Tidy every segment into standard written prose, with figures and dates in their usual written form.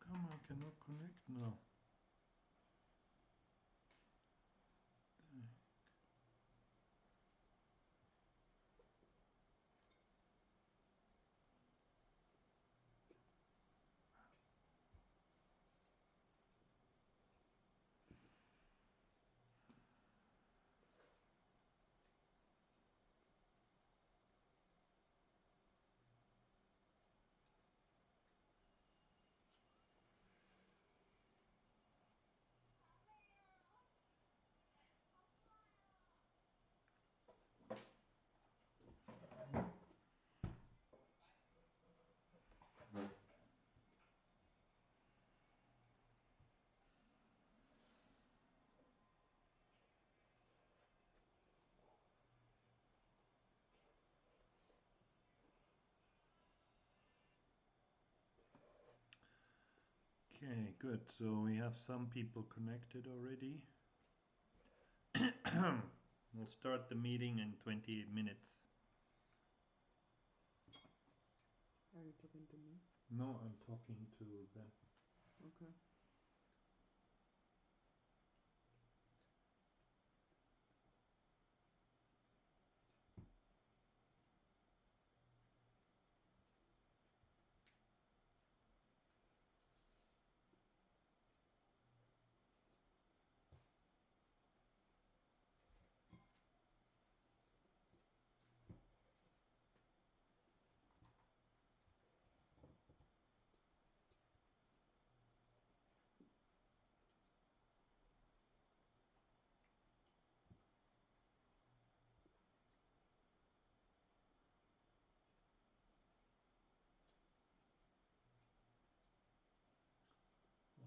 come? I cannot connect now. Okay, good. So we have some people connected already. We'll start the meeting in 28 minutes. Are you talking to me? No, I'm talking to them. Okay.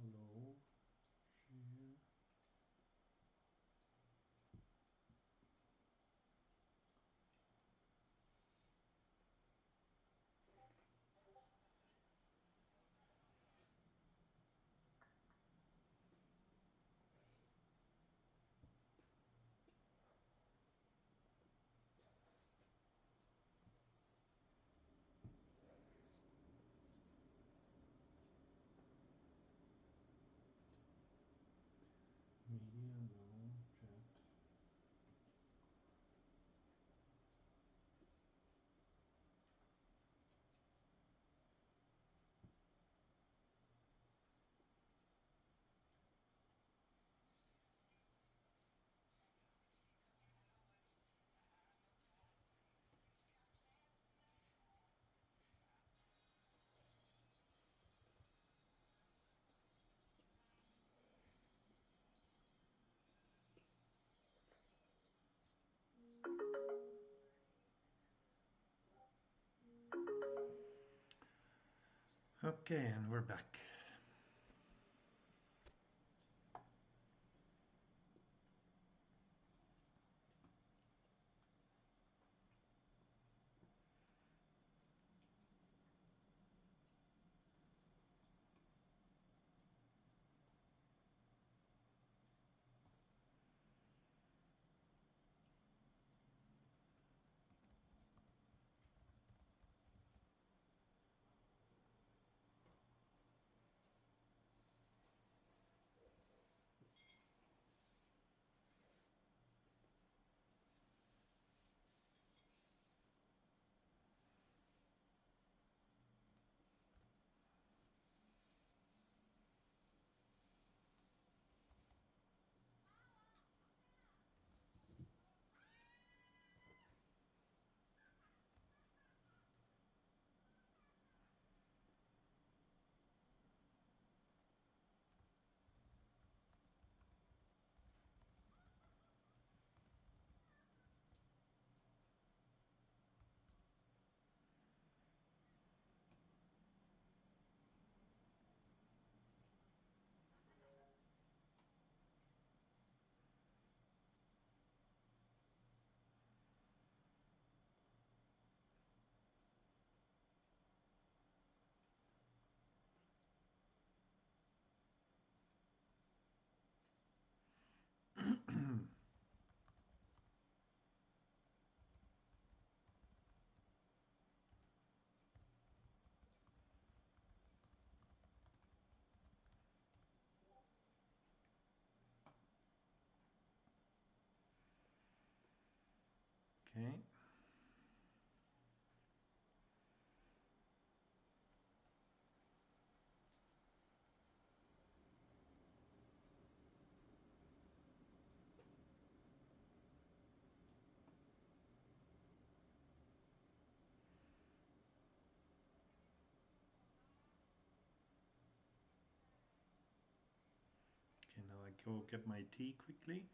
Hello. Share. Media now. Chat. Okay, and we're back. Okay. Okay, now I go get my tea quickly.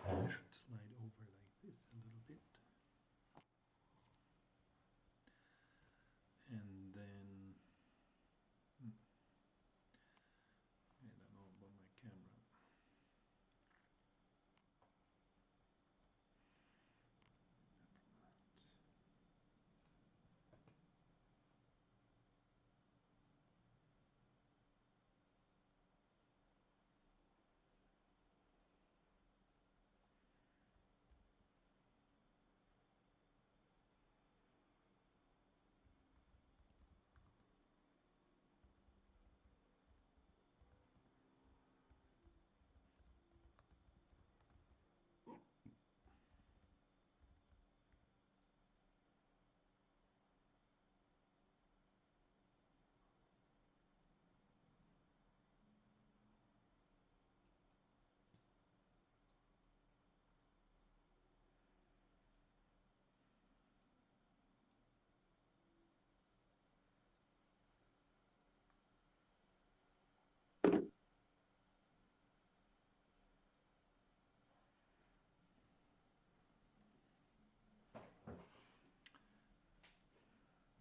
I should slide over like this a little bit. And then, I don't know about my camera.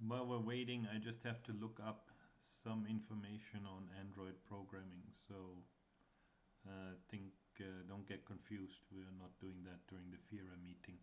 While we're waiting, I just have to look up some information on Android programming. So think don't get confused. We are not doing that during the FIRA meeting.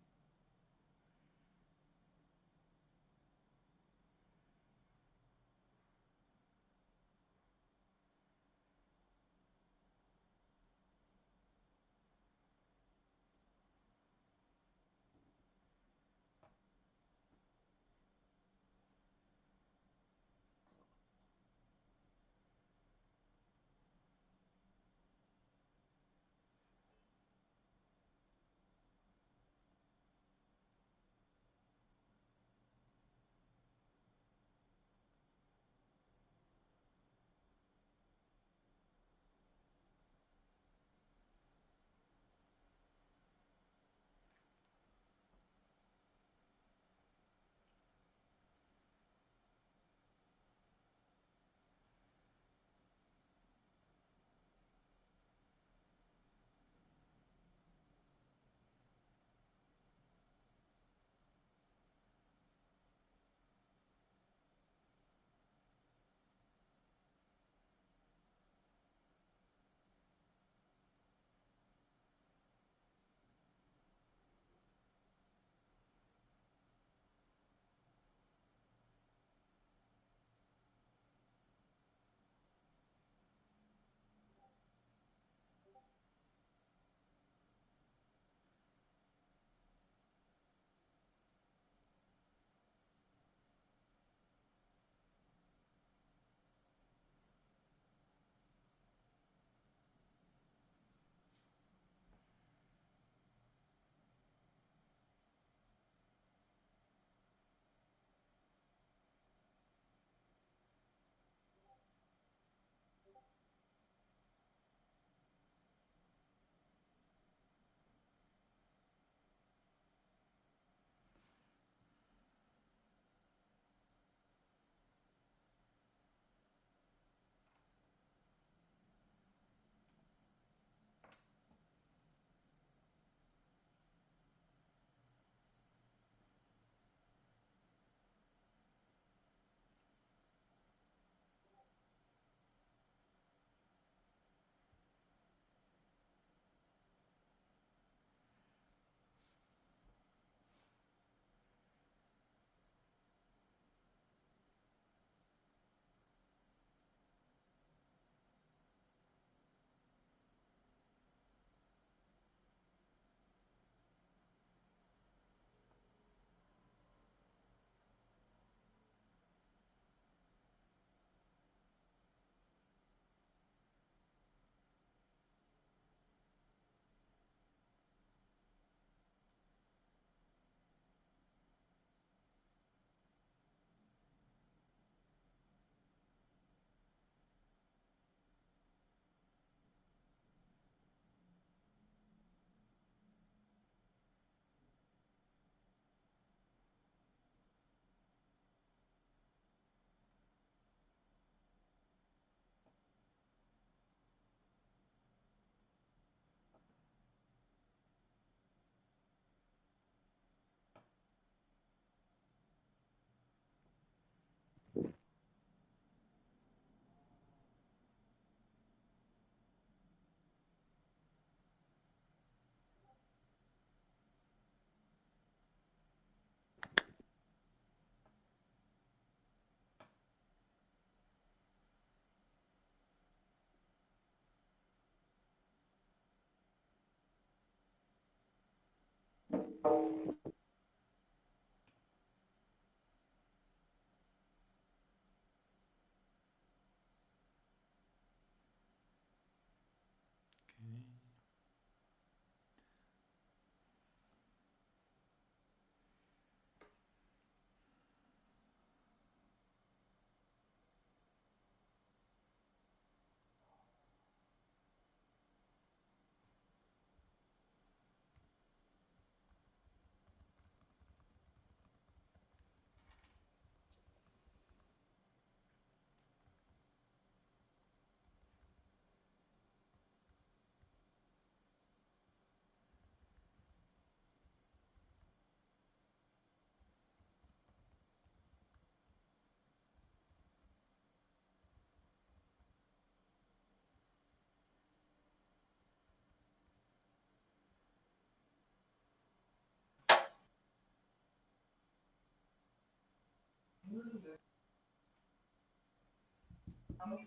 Okay,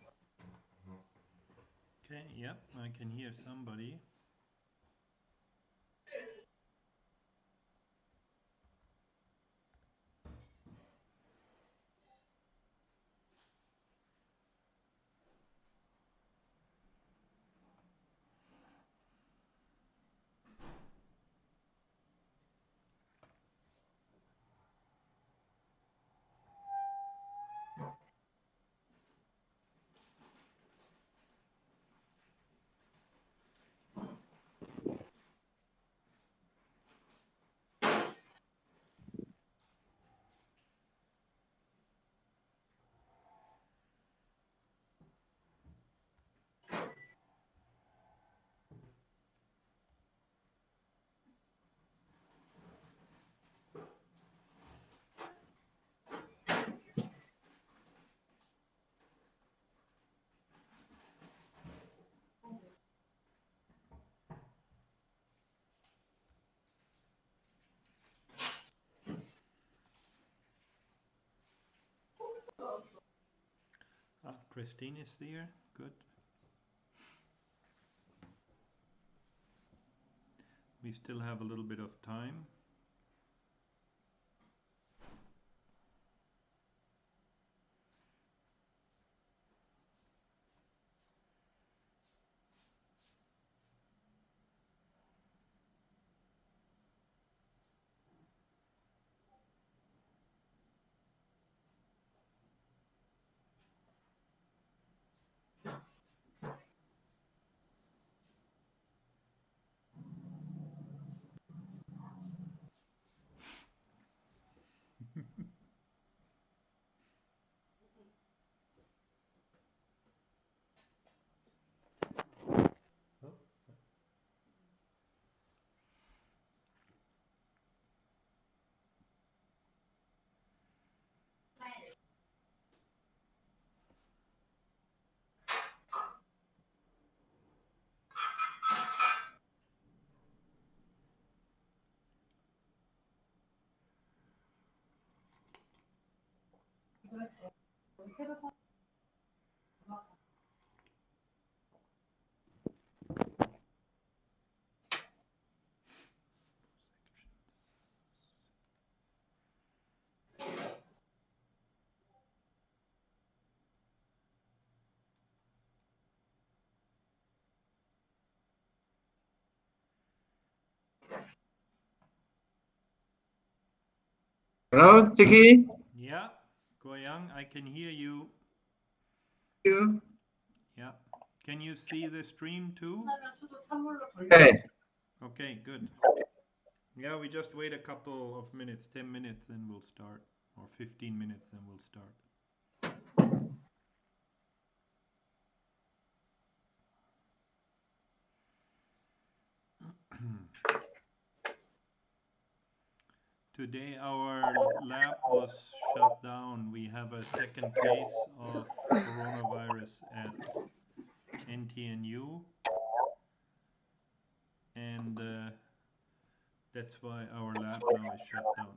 yep, I can hear somebody. Ah, Christine is there. Good. We still have a little bit of time. Hello, Chicky. Yeah, Goyang, I can hear you. You? Yeah. Can you see the stream too? Yes. Okay, good. Yeah, we just wait a couple of minutes, 10 minutes, then we'll start. Or 15 minutes, then we'll start. Today our lab was shut down. We have a second case of coronavirus at NTNU. And that's why our lab now is shut down.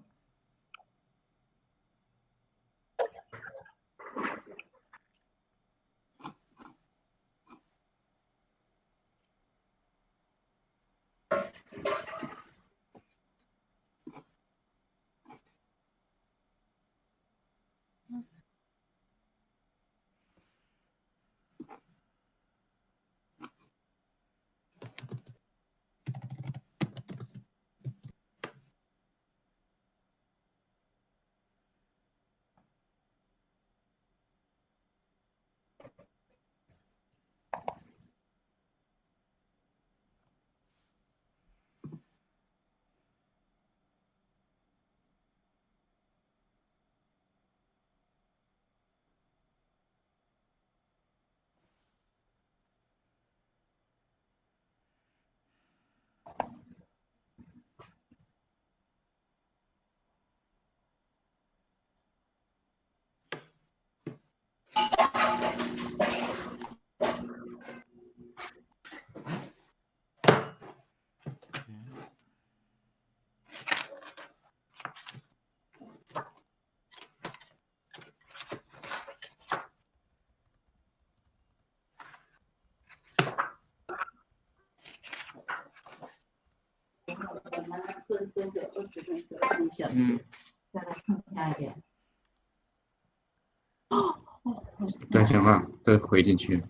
不要讲话，都回进去。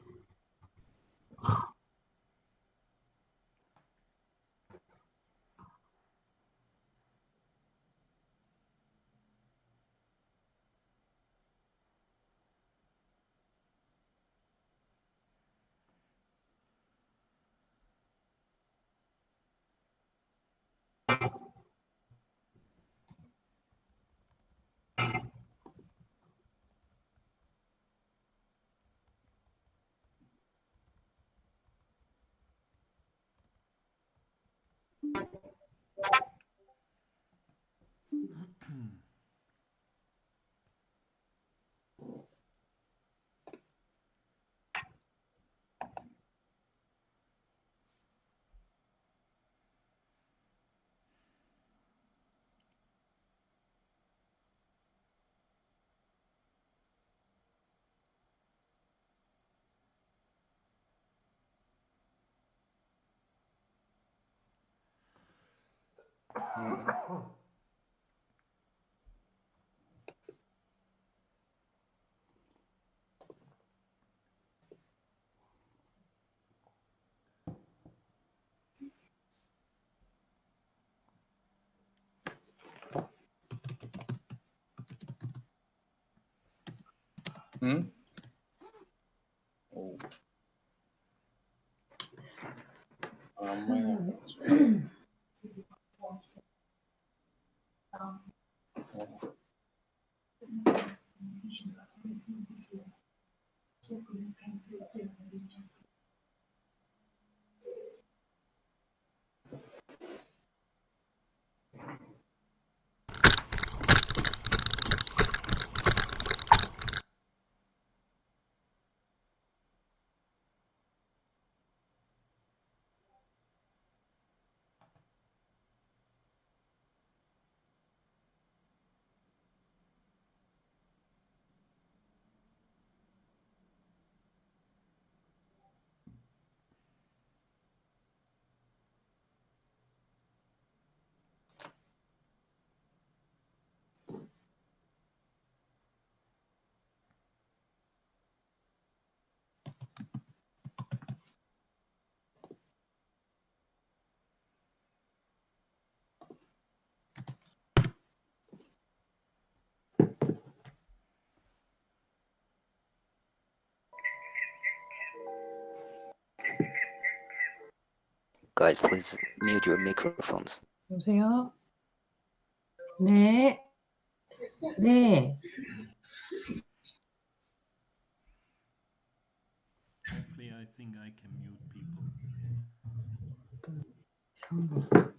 Guys, please mute your microphones. 여보세요? 네. 네. Hopefully, I think I can mute people. 이상한 것 같아.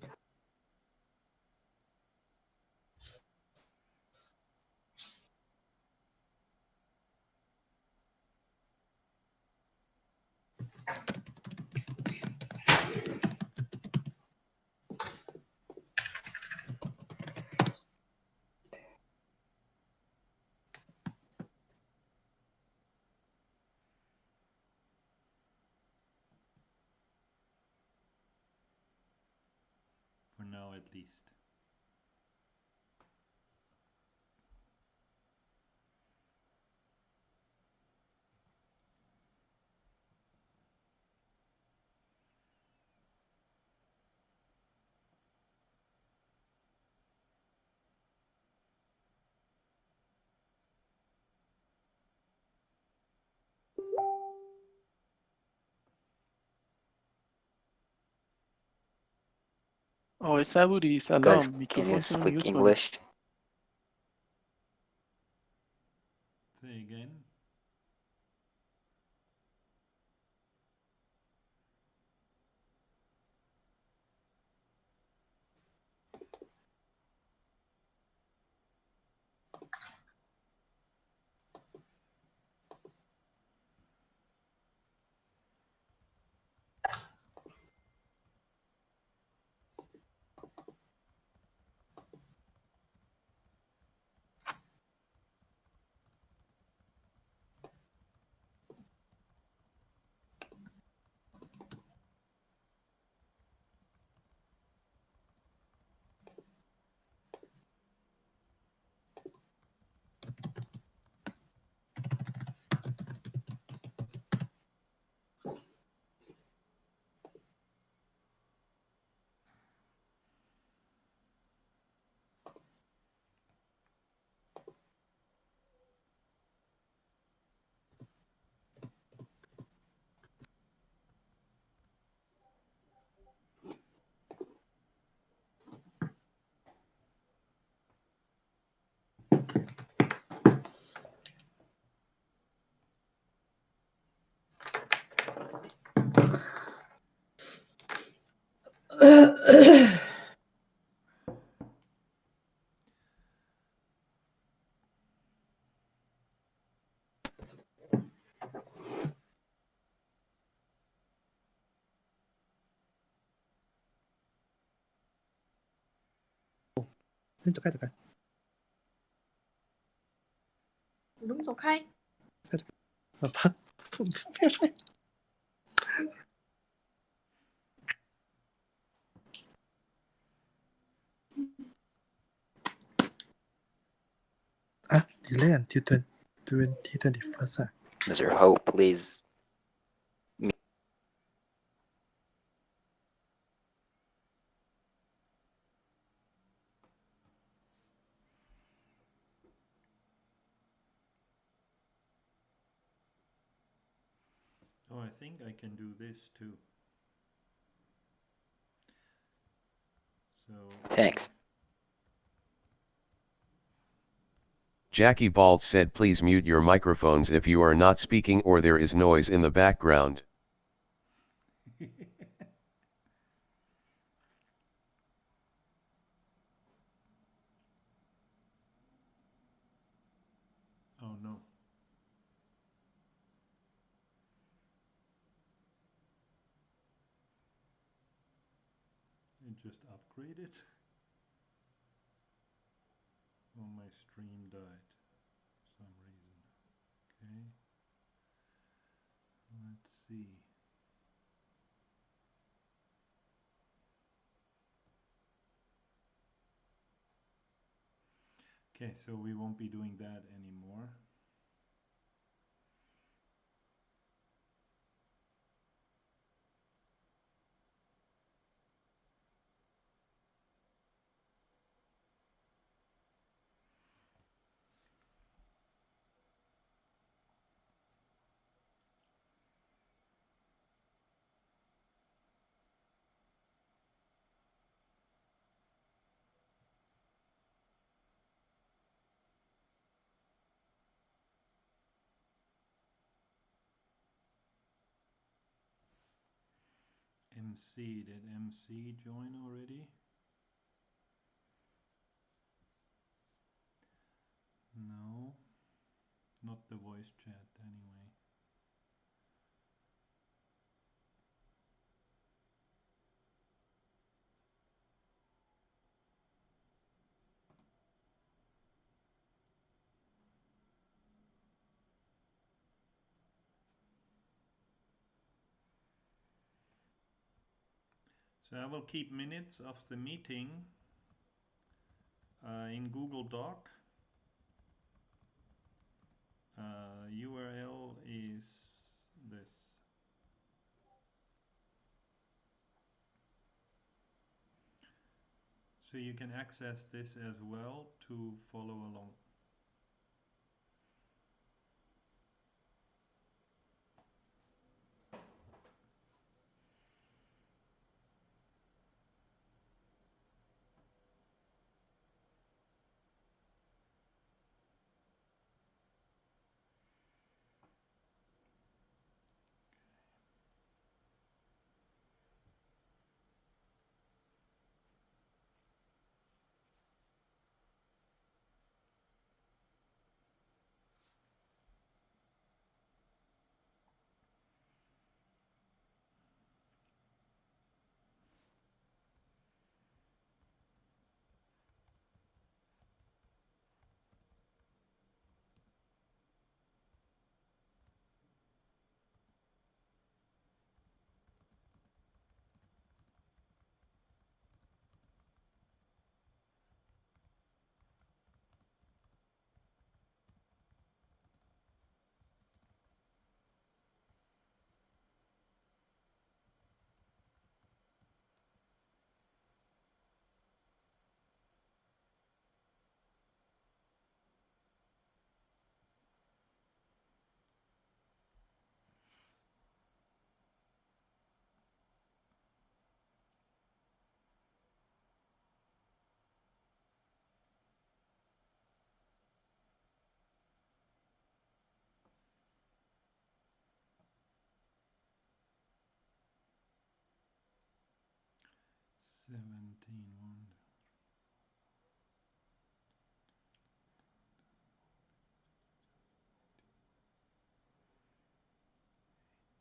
For now, at least. آقای صبوری Guys, سلام can you میکروفونتون رو speak میوت کنید. English? Say again. 走开走开，子龙走开。啪，不要出来。啊 delay until 2021. Mr. Ho, please. Oh, I think I can do this too. So Thanks. Jackie Bald said please mute your microphones if you are not speaking or there is noise in the background. Oh no. It just upgraded. Oh, my stream died for some reason. Okay. Let's see. Okay, so we won't be doing that anymore. MC, did MC join already? No, not the voice chat anyway. So I will keep minutes of the meeting in Google Doc. URL is this. So you can access this as well to follow along. 17.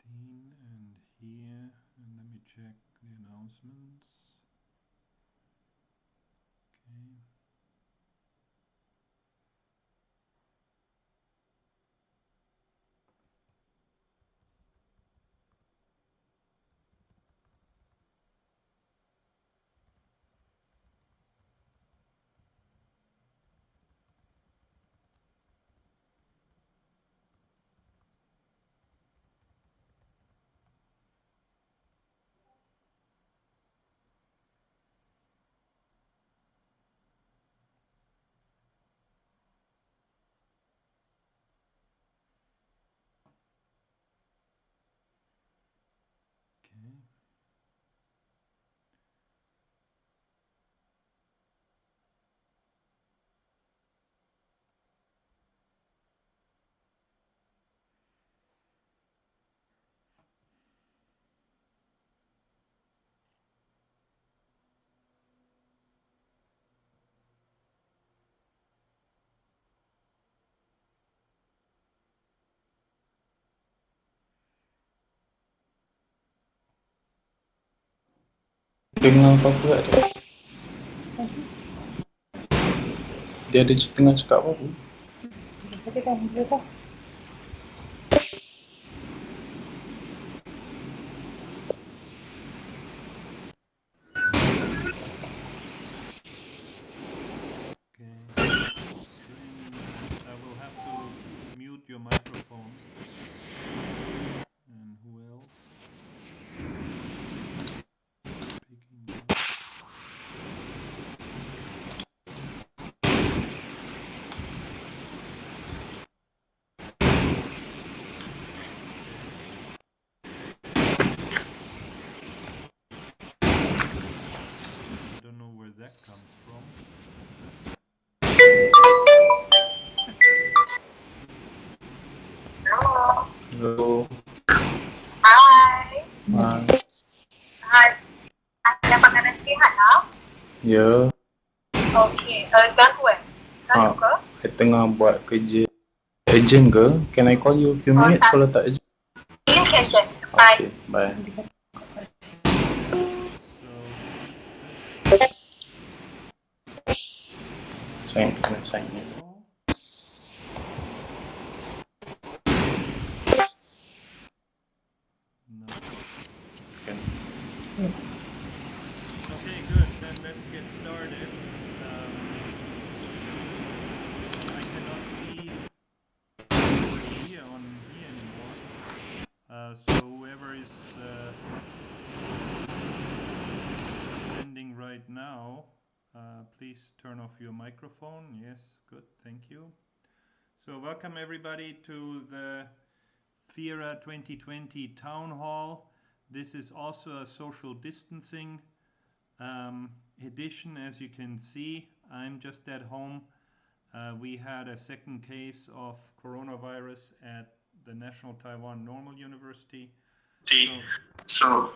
18 and here, and let me check the announcements. Okay. Okay. Dengar apa-apa tak dia? Dia ada tengah cakap apa-apa? Okay. Trin, I will have to mute your microphone. And who else? Speaking now. I don't know where that comes from. Hello. Hai. Hai. Hai. Ada makanan sihat tak? Ya. Okey. Ganggu Ganggu ke? I tengah buat kerja. Urgent ke? Can I call you a few minutes kalau tak urgent? Can. Bye. Okay, bye. So who is this? Sign in. Oh. No. Okay. Okay, good. Then let's get started. I cannot see anybody here anymore. So whoever is sending right now, please turn off your microphone. Yes, good. Thank you. So welcome everybody to the FIRA 2020 Town Hall. This is also a social distancing edition. As you can see, I'm just at home. We had a second case of coronavirus at the National Taiwan Normal University. So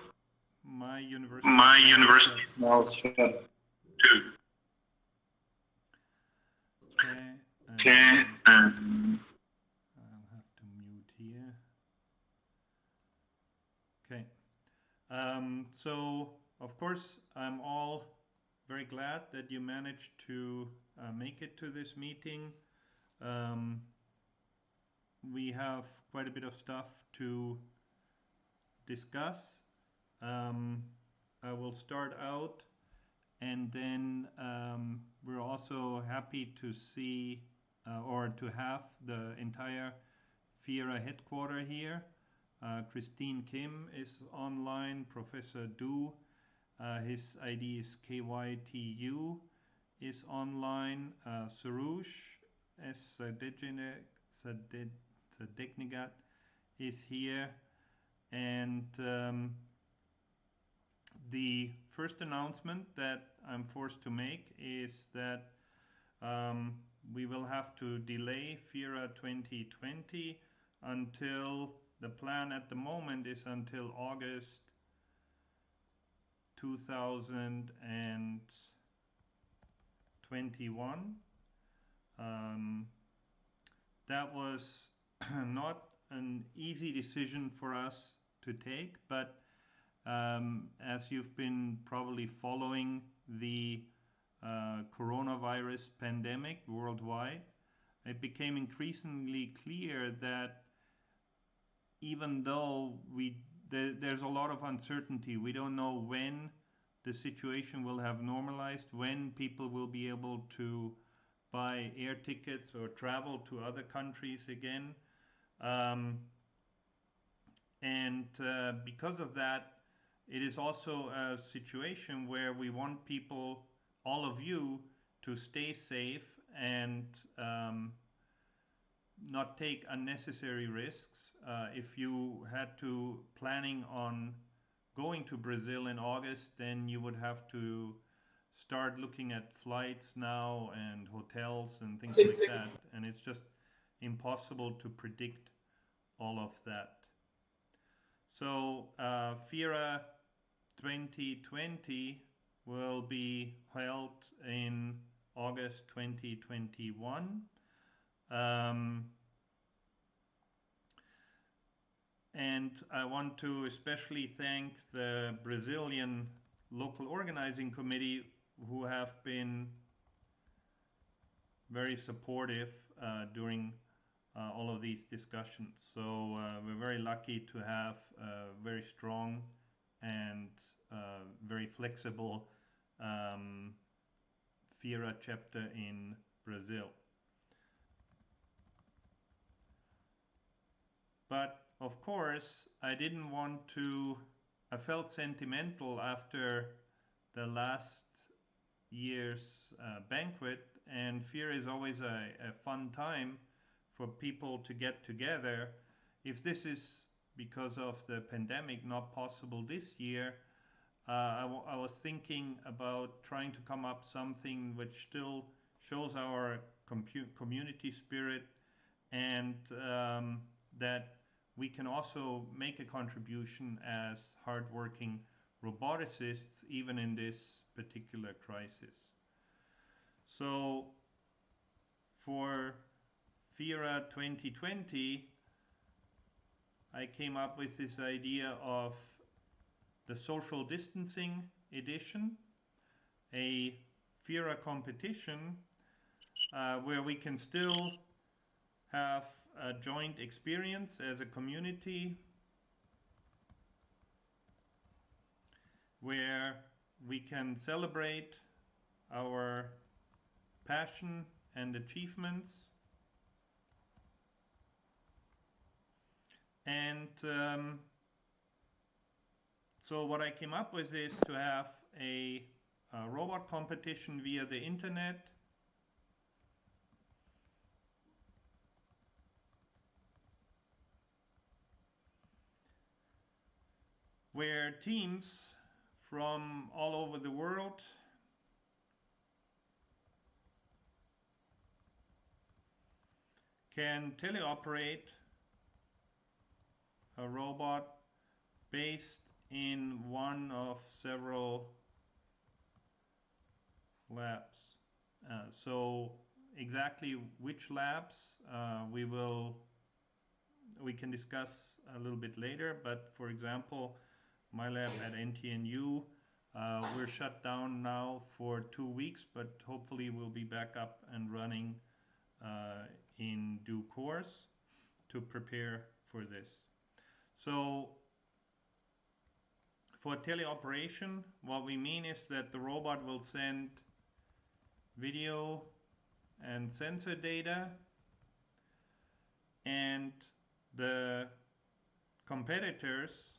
my university Now shut up. Okay. I'll have to mute here. Okay. So of course I'm all very glad that you managed to make it to this meeting. We have quite a bit of stuff to discuss. I will start out, and then we're also happy to see or to have the entire FIRA headquarter here. Christine Kim is online, Professor Du, his ID is KYTU, is online, Sarush S. Sadegnigat is here, and the first announcement that I'm forced to make is that we will have to delay FIRA 2020 until the plan at the moment is until August 2021. That was not an easy decision for us to take, but as you've been probably following the coronavirus pandemic worldwide, it became increasingly clear that even though there's a lot of uncertainty, we don't know when the situation will have normalized, when people will be able to buy air tickets or travel to other countries again. Because of that, it is also a situation where we want people, all of you, to stay safe and not take unnecessary risks. If you had to planning on going to Brazil in August, then you would have to start looking at flights now and hotels and things like that. And it's just impossible to predict all of that. So FIRA 2020 will be held in August 2021. And I want to especially thank the Brazilian local organizing committee, who have been very supportive during all of these discussions. So we're very lucky to have a very strong and very flexible FIRA chapter in Brazil. But of course, I felt sentimental after the last year's banquet, and FIRA is always a fun time for people to get together. If this is because of the pandemic not possible this year, I was thinking about trying to come up something which still shows our community spirit, and that we can also make a contribution as hardworking roboticists, even in this particular crisis. So for FIRA 2020, I came up with this idea of the social distancing edition, a FIRA competition where we can still have a joint experience as a community, where we can celebrate our passion and achievements. And so what I came up with is to have a robot competition via the internet, where teams from all over the world can teleoperate a robot based in one of several labs. So exactly which labs we can discuss a little bit later, but for example, my lab at NTNU, we're shut down now for 2 weeks, but hopefully we'll be back up and running in due course to prepare for this. So for teleoperation, what we mean is that the robot will send video and sensor data, and the competitors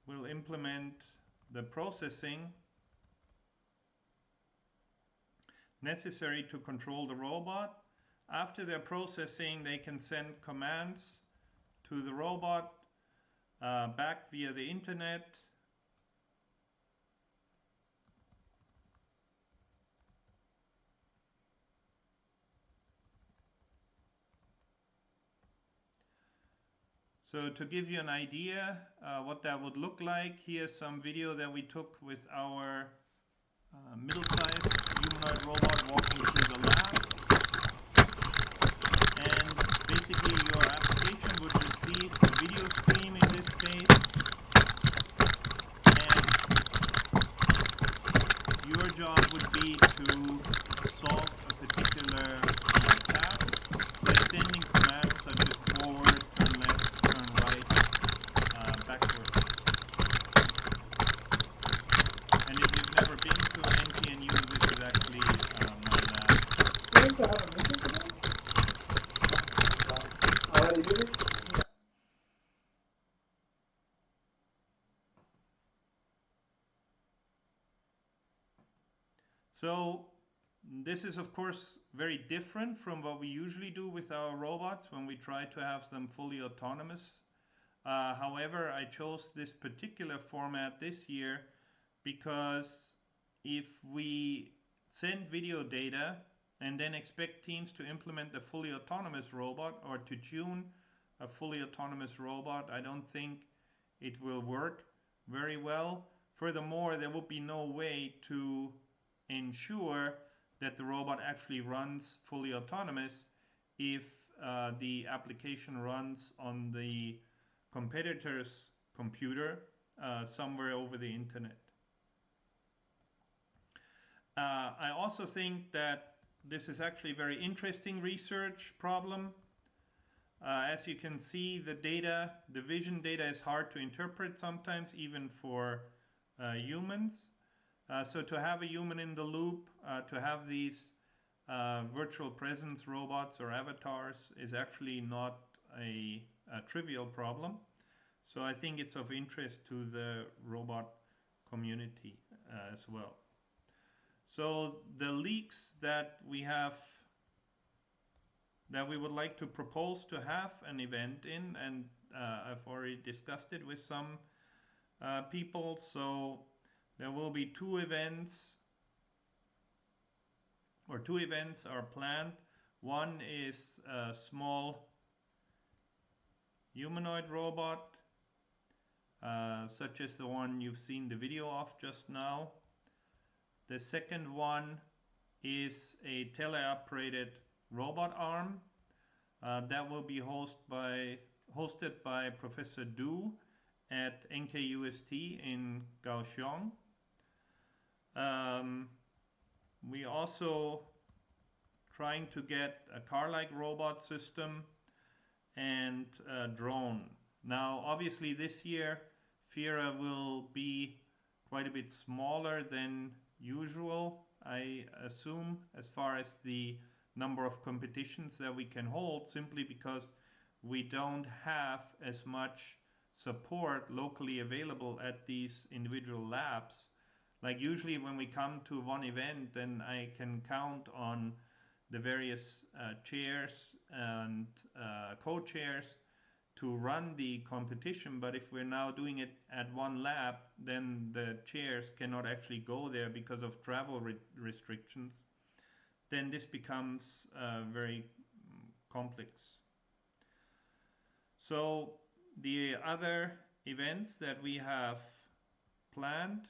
will implement the processing necessary to control the robot. After their processing, they can send commands to the robot back via the internet. So to give you an idea what that would look like, here's some video that we took with our middle-sized humanoid robot walking through the lab. And basically your application would receive a video stream in this case. And your job would be to solve a particular task by sending commands such as forward, turn left, turn right, backwards. And if you've never been to NTNU, this is actually my lab. So this is of course very different from what we usually do with our robots when we try to have them fully autonomous. However, I chose this particular format this year because if we send video data and then expect teams to implement a fully autonomous robot or to tune a fully autonomous robot, I don't think it will work very well. Furthermore, there would be no way to ensure that the robot actually runs fully autonomous if the application runs on the competitor's computer somewhere over the internet. I also think that this is actually a very interesting research problem. As you can see, the data, the vision data is hard to interpret sometimes, even for humans. So to have a human in the loop, to have these virtual presence robots or avatars is actually not a trivial problem. So I think it's of interest to the robot community as well. So the leaks that we have, that we would like to propose to have an event in, and I've already discussed it with some people. So there will be two events are planned. One is a small humanoid robot, such as the one you've seen the video of just now. The second one is a teleoperated robot arm that will be hosted by Professor Du at NKUST in Kaohsiung. We also trying to get a car-like robot system and a drone. Now, obviously this year, FIRA will be quite a bit smaller than usual, I assume, as far as the number of competitions that we can hold, simply because we don't have as much support locally available at these individual labs. Like usually when we come to one event, then I can count on the various chairs and co-chairs to run the competition. But if we're now doing it at one lab, then the chairs cannot actually go there because of travel restrictions. Then this becomes very complex. So the other events that we have planned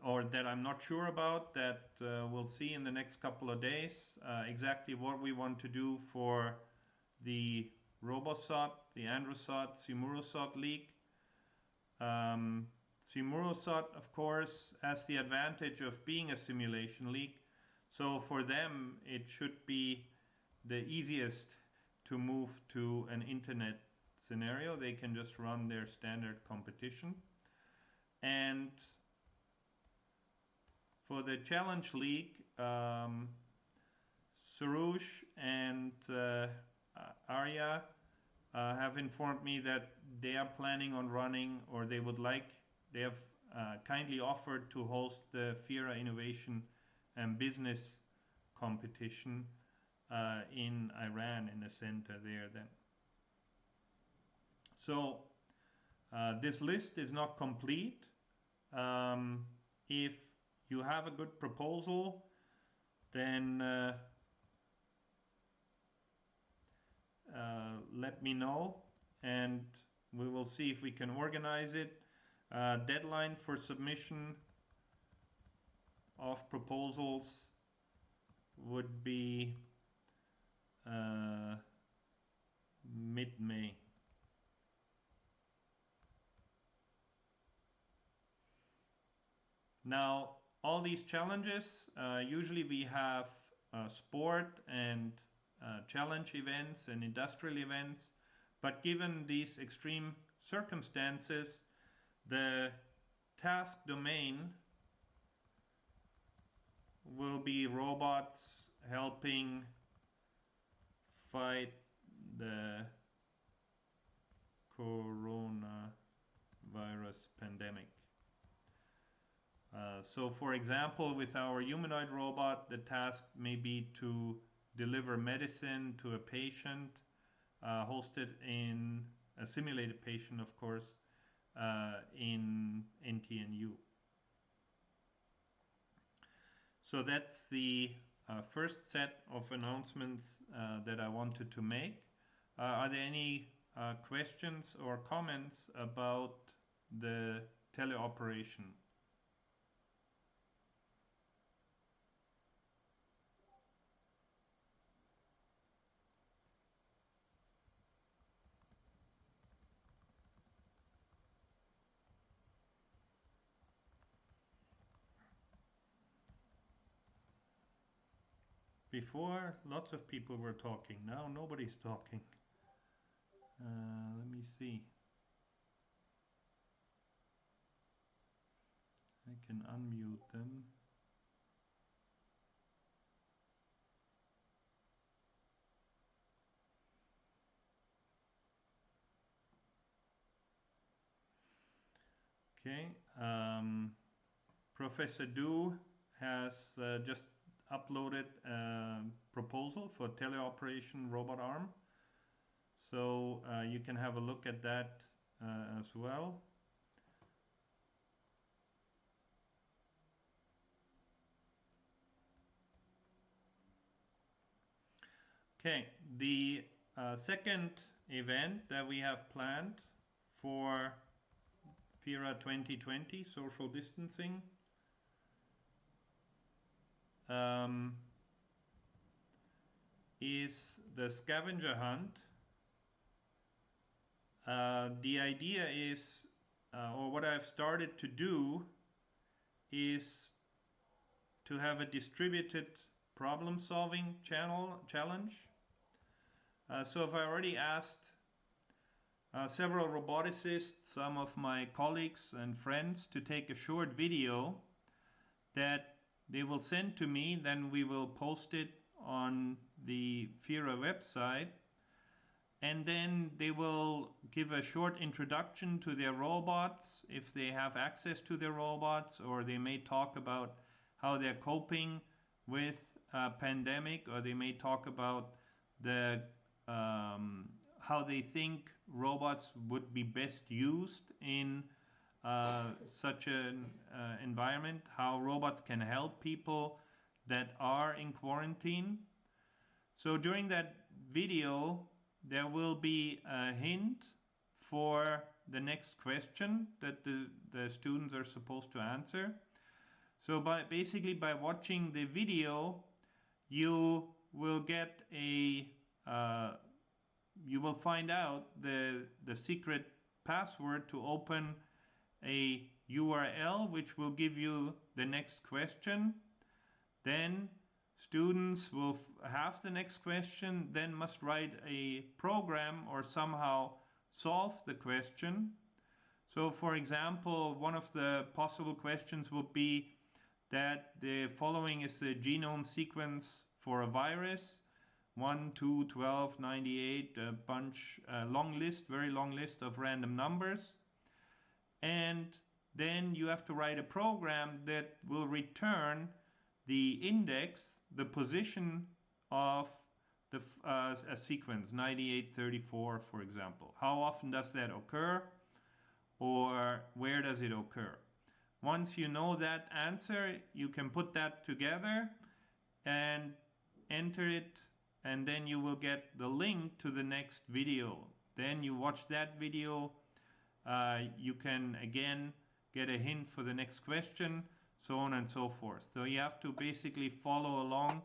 or that I'm not sure about, that we'll see in the next couple of days exactly what we want to do for the RoboSOT, the AndroSOT, SimUroSOT leak. SimUroSOT, of course, has the advantage of being a simulation leak. So for them, it should be the easiest to move to an internet scenario. They can just run their standard competition. And for the Challenge League, Surush and Arya have informed me that they are planning on running, or they have kindly offered to host the FIRA Innovation and Business competition in Iran, in the center there then. So this list is not complete. If you have a good proposal, then let me know, and we will see if we can organize it. Deadline for submission of proposals would be mid-May. Now, all these challenges, usually we have sport and challenge events and industrial events, but given these extreme circumstances, the task domain will be robots helping fight the coronavirus pandemic. So for example, with our humanoid robot, the task may be to deliver medicine to a patient, hosted in a simulated patient, of course, in NTNU. So that's the first set of announcements that I wanted to make. Are there any questions or comments about the teleoperation? Before, lots of people were talking. Now nobody's talking. Let me see. I can unmute them. Okay. Professor Du has just uploaded a proposal for teleoperation robot arm. So you can have a look at that as well. Okay, the second event that we have planned for FIRA 2020, social distancing, is the scavenger hunt. The idea is, or what I've started to do, is to have a distributed problem-solving challenge. So if I already asked several roboticists, some of my colleagues and friends, to take a short video that they will send to me, then we will post it on the FIRA website, and then they will give a short introduction to their robots if they have access to their robots, or they may talk about how they're coping with a pandemic, or they may talk about the how they think robots would be best used in such an environment, how robots can help people that are in quarantine. So during that video, there will be a hint for the next question that the students are supposed to answer. So basically by watching the video, you will get you will find out the secret password to open a URL which will give you the next question. Then students will have the next question, then must write a program or somehow solve the question. So for example, one of the possible questions would be that the following is the genome sequence for a virus: 1, 2, 12, 98, a bunch, long list, very long list of random numbers. And then you have to write a program that will return the index, the position of the a sequence, 9834, for example. How often does that occur, or where does it occur? Once you know that answer, you can put that together and enter it and then you will get the link to the next video. Then you watch that video, you can again get a hint for the next question, so on and so forth. So you have to basically follow along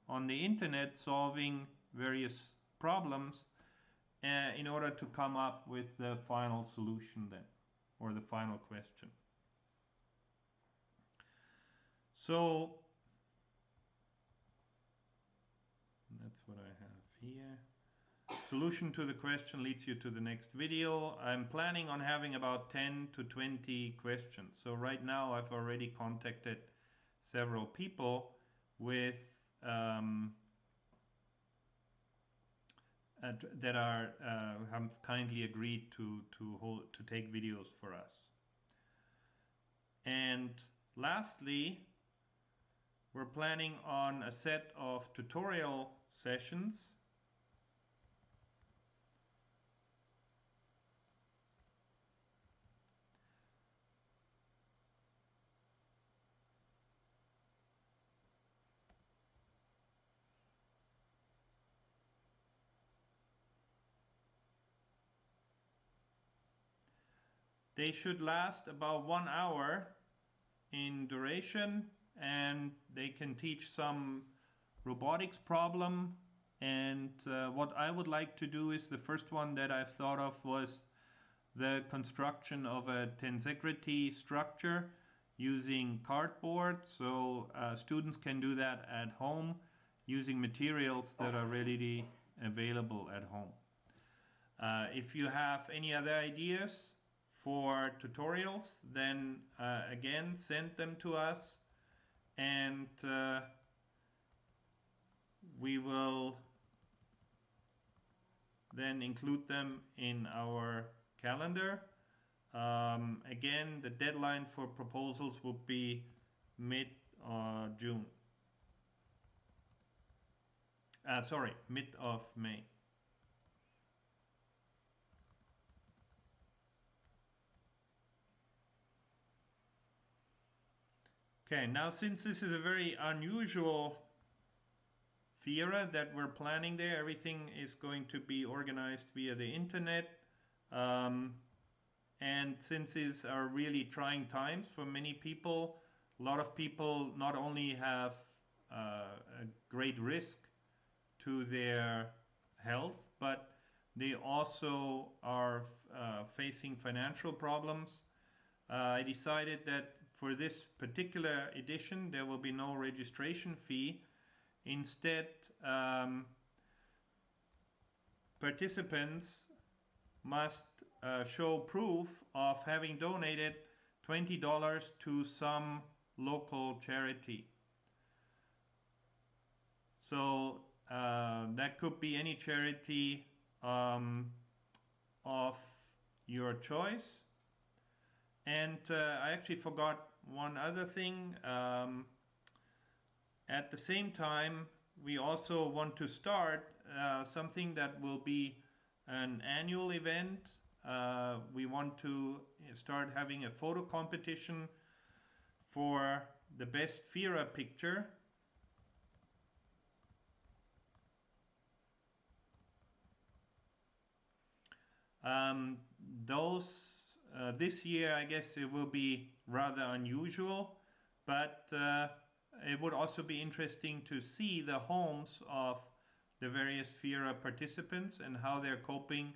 on the internet solving various problems in order to come up with the final solution then, or the final question. So that's what I have here. Solution to the question leads you to the next video. I'm planning on having about 10 to 20 questions. So right now I've already contacted several people with that have kindly agreed to take videos for us. And lastly, we're planning on a set of tutorial sessions They should last about 1 hour in duration, and they can teach some robotics problem. And what I would like to do is, the first one that I've thought of was the construction of a tensegrity structure using cardboard. So students can do that at home using materials that are readily available at home. If you have any other ideas for tutorials, then again, send them to us, and we will then include them in our calendar. Again, the deadline for proposals will be mid-June. Mid of May. Okay, now since this is a very unusual FIRA that we're planning there, everything is going to be organized via the internet. And since these are really trying times for many people, a lot of people not only have a great risk to their health, but they also are facing financial problems. I decided that for this particular edition, there will be no registration fee. Instead, participants must show proof of having donated $20 to some local charity. So that could be any charity of your choice. And I actually forgot one other thing. At the same time, we also want to start something that will be an annual event. We want to start having a photo competition for the best FIRA picture. This year, I guess it will be rather unusual, but it would also be interesting to see the homes of the various FIRA participants and how they're coping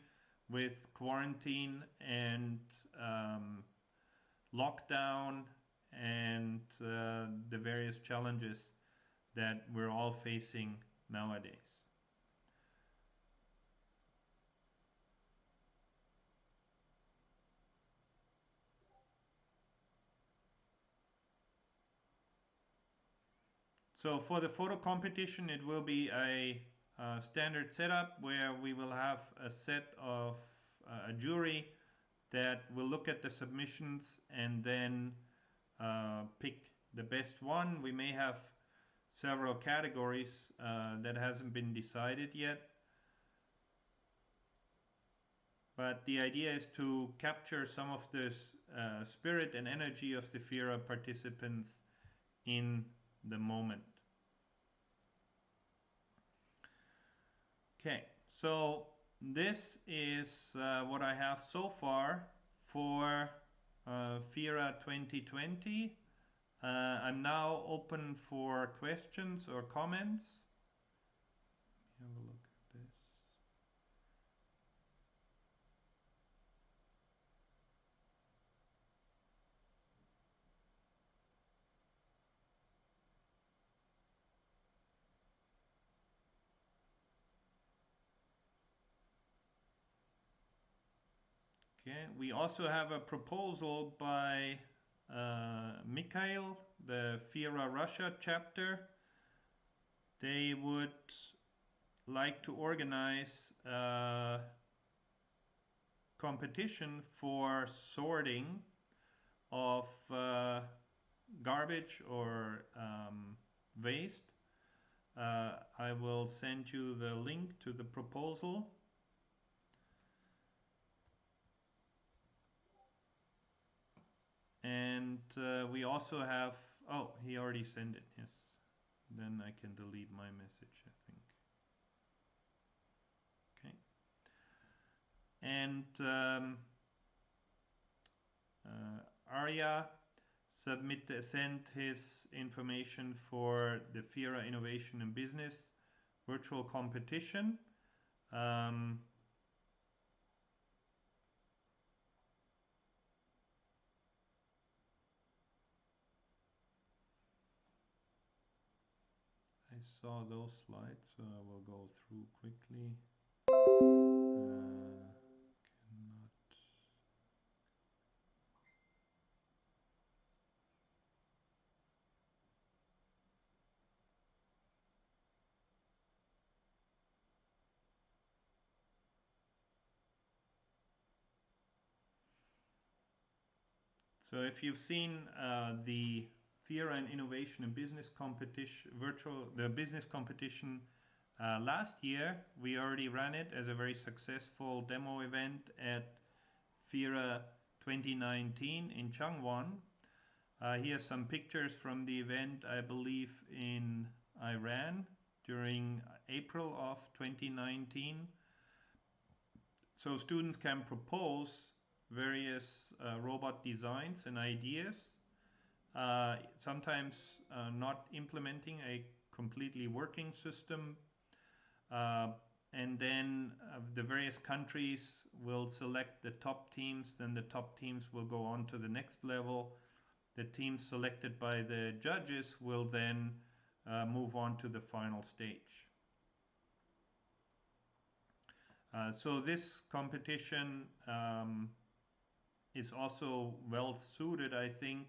with quarantine and lockdown and the various challenges that we're all facing nowadays. So for the photo competition, it will be a standard setup where we will have a set of a jury that will look at the submissions and then pick the best one. We may have several categories that hasn't been decided yet. But the idea is to capture some of this spirit and energy of the FIRA participants in the moment. Okay, so this is what I have so far for FIRA 2020. I'm now open for questions or comments. Let me have a look at this. Okay, we also have a proposal by Mikhail, the FIRA Russia chapter. They would like to organize a competition for sorting of garbage or waste. I will send you the link to the proposal. And we also have, oh, he already sent it, yes. Then I can delete my message, I think. Okay. And Arya sent his information for the FIRA Innovation and Business virtual competition. I saw those slides, so I will go through quickly. Cannot. So if you've seen the FIRA and Innovation and Business competition, the business competition last year, we already ran it as a very successful demo event at FIRA 2019 in Changwon. Here are some pictures from the event, I believe, in Iran during April of 2019. So students can propose various robot designs and ideas. Sometimes not implementing a completely working system, and then the various countries will select the top teams, then the top teams will go on to the next level. The teams selected by the judges will then move on to the final stage. So this competition is also well suited, I think,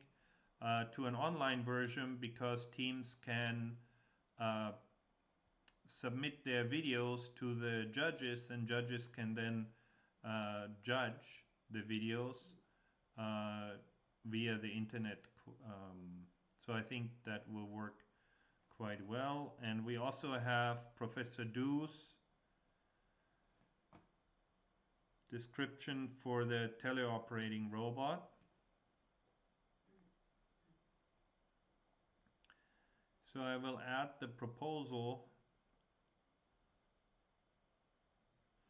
to an online version, because teams can submit their videos to the judges, and judges can then judge the videos via the internet. So I think that will work quite well. And we also have Professor Du's description for the teleoperating robot. So I will add the proposal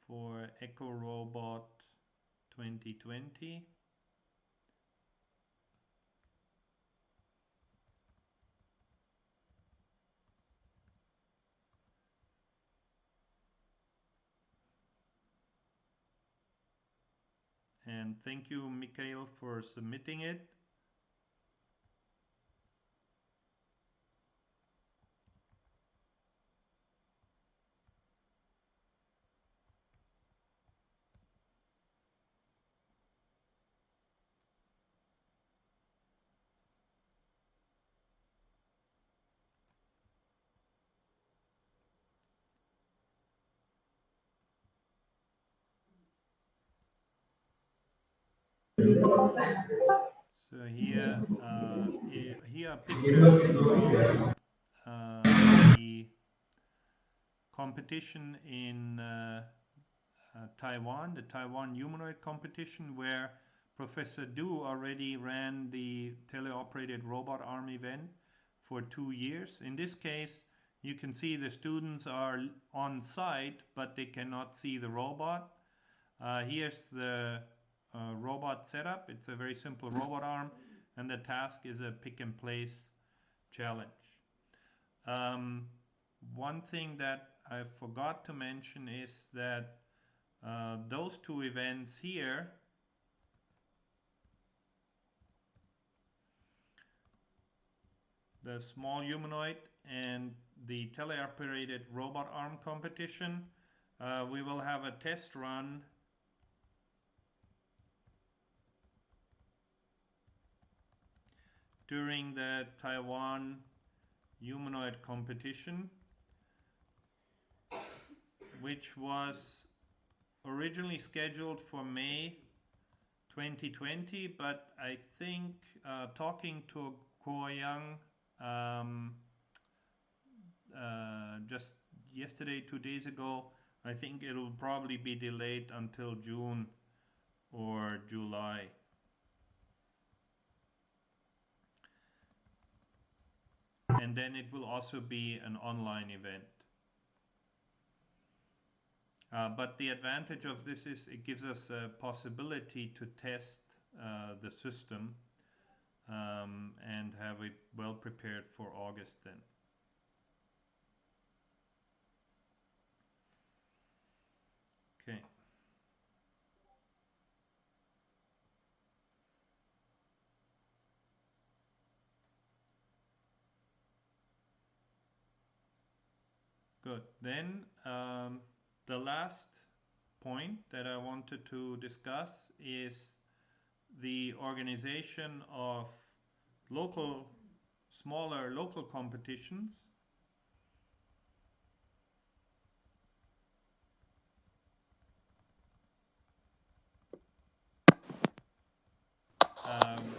for EcoRobot 2020. And thank you, Mikhail, for submitting it. So here are pictures from the competition in Taiwan, the Taiwan humanoid competition, where Professor Du already ran the teleoperated robot arm event for 2 years. In this case, you can see the students are on site, but they cannot see the robot. Here's the robot setup. It's a very simple robot arm, and the task is a pick and place challenge. One thing that I forgot to mention is that those two events here, the small humanoid and the teleoperated robot arm competition, we will have a test run during the Taiwan humanoid competition, which was originally scheduled for May 2020, but I think talking to Kuo Yang just yesterday, 2 days ago, I think it'll probably be delayed until June or July. And then it will also be an online event. But the advantage of this is it gives us a possibility to test the system and have it well prepared for August then. Okay. Good. Then the last point that I wanted to discuss is the organization of smaller local competitions.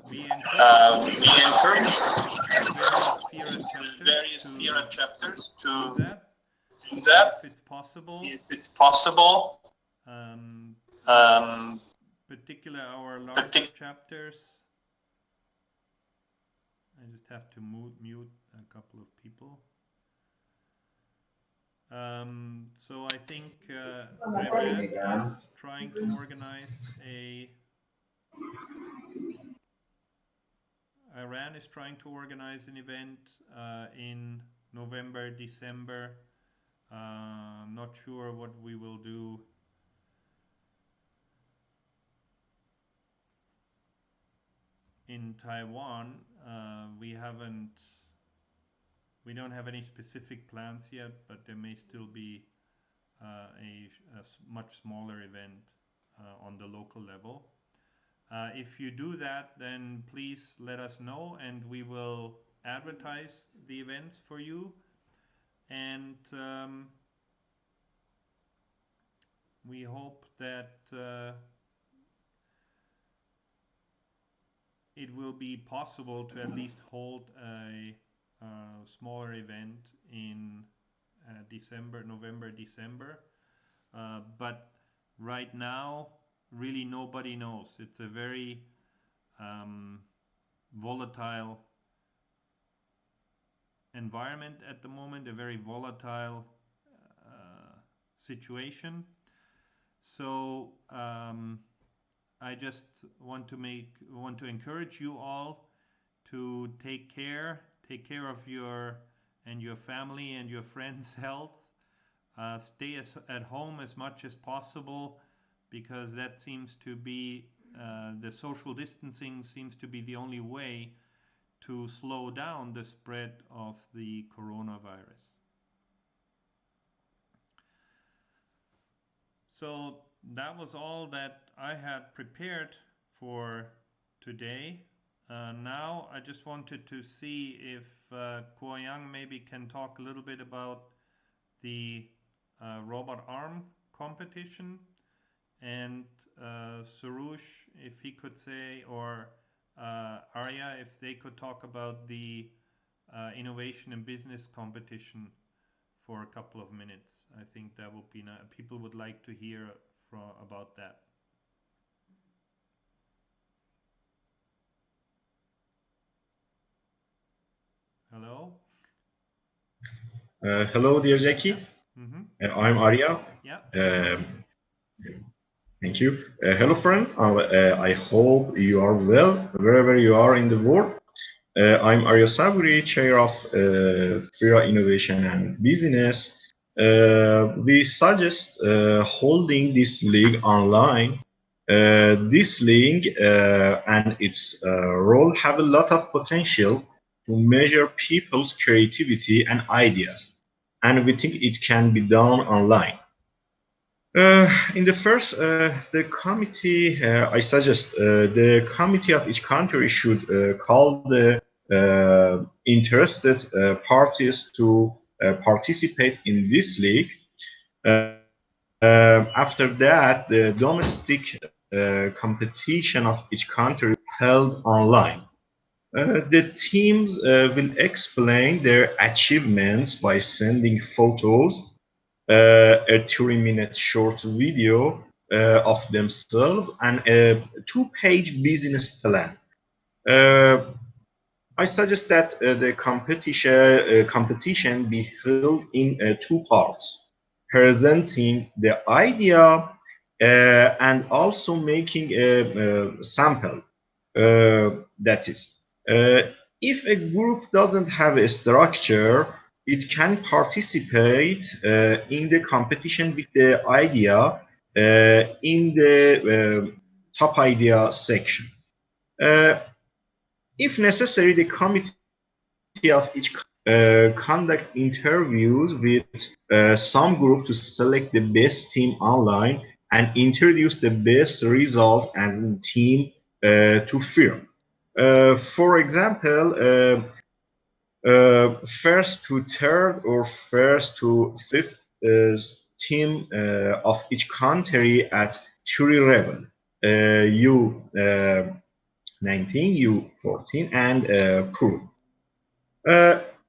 We encourage various FIRA chapters to do that if it's possible. Particularly our larger chapters. I just have to mute a couple of people. So I think Iran is trying to organize an event in November, December. Not sure what we will do. In Taiwan, we don't have any specific plans yet, but there may still be a much smaller event on the local level. If you do that, then please let us know and we will advertise the events for you. And we hope that it will be possible to at least hold a smaller event in November, December. But right now, really nobody knows. It's a very volatile environment at the moment, a very volatile situation. So I just want to encourage you all to take care of your family and your friends' health. Stay at home as much as possible, because that seems to be the social distancing seems to be the only way to slow down the spread of the coronavirus. So that was all that I had prepared for today. Now I just wanted to see if Kuo Yang maybe can talk a little bit about the robot arm competition, and Surush, if he could say, or Arya, if they could talk about the innovation and business competition for a couple of minutes. I think that would be nice. People would like to hear about that. Hello? Hello, dear Jackie. Mm-hmm. I'm Arya. Yeah. Thank you. Hello, friends. I hope you are well wherever you are in the world. I'm Arya Saburi, chair of FIRA Innovation and Business. We suggest holding this league online. This league and its role have a lot of potential to measure people's creativity and ideas, and we think it can be done online. In the first, the committee, I suggest the committee of each country should call the interested parties to participate in this league. After that, the domestic competition of each country held online. The teams will explain their achievements by sending photos, a 3-minute short video of themselves, and a 2-page business plan. I suggest that the competition be held in 2 parts, presenting the idea and also making a sample. That is, if a group doesn't have a structure, it can participate in the competition with the idea in the top idea section. If necessary, the committee of each conduct interviews with some group to select the best team online and introduce the best result and team to FIRA. For example, first to third or first to fifth team of each country at 3 level, U19, U14, and Pro.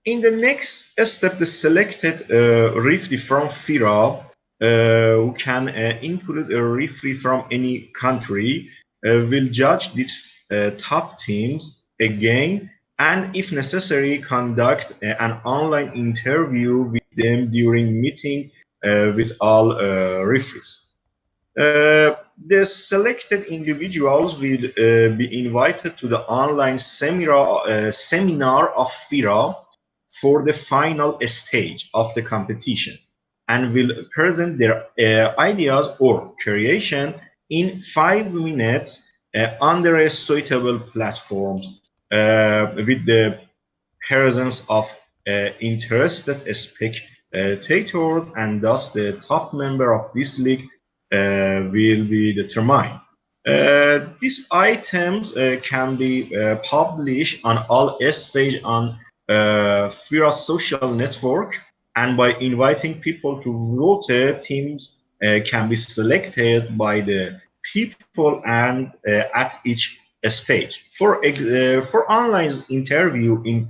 In the next step, the selected referee from FIRA, who can include a referee from any country, will judge these top teams again, and if necessary, conduct an online interview with them during meeting with all referees. The selected individuals will be invited to the online seminar of FIRA for the final stage of the competition and will present their ideas or creation in 5 minutes under a suitable platform with the presence of interested spectators, and thus the top member of this league will be determined. These items can be published on all stages on FIRA social network, and by inviting people to vote, teams can be selected by the people and at each stage. For online interview in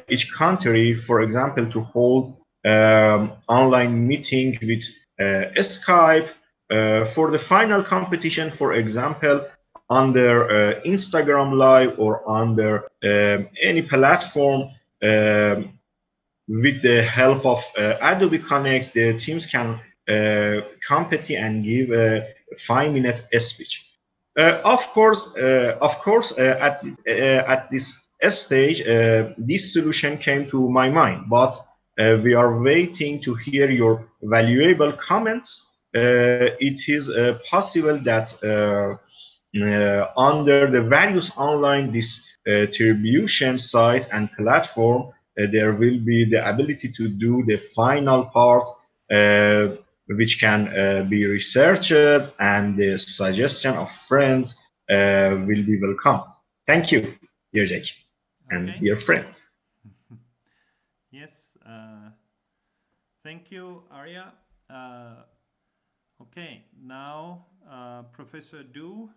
each country, for example, to hold online meeting with Skype, for the final competition, for example, under Instagram Live or under any platform, with the help of Adobe Connect, the teams can compete and give a 5-minute speech. Of course, at this stage, this solution came to my mind, but we are waiting to hear your valuable comments. It is possible that under the various online distribution site and platform, there will be the ability to do the final part, which can be researched, and the suggestion of friends will be welcome. Thank you, dear Jake, and Okay. dear friends. Yes. Thank you, Arya. Okay, now Professor Du,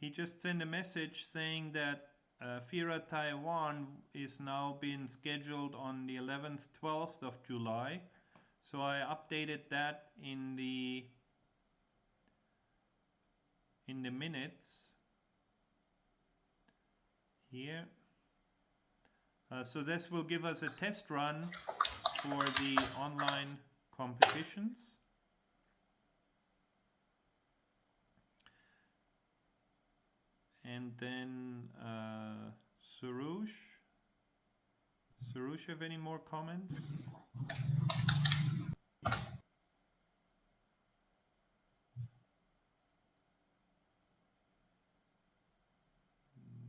he just sent a message saying that FIRA Taiwan is now being scheduled on the 11th, 12th of July. So I updated that in the minutes here. So this will give us a test run for the online competitions. And then Surush. Surush, have any more comments?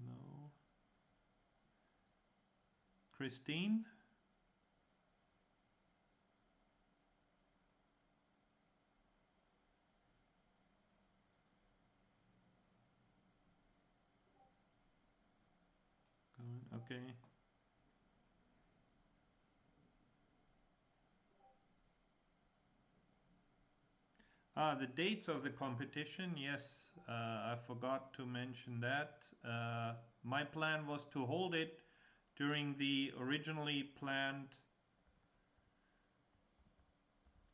No. Christine? Okay. The dates of the competition, yes, I forgot to mention that. My plan was to hold it during the originally planned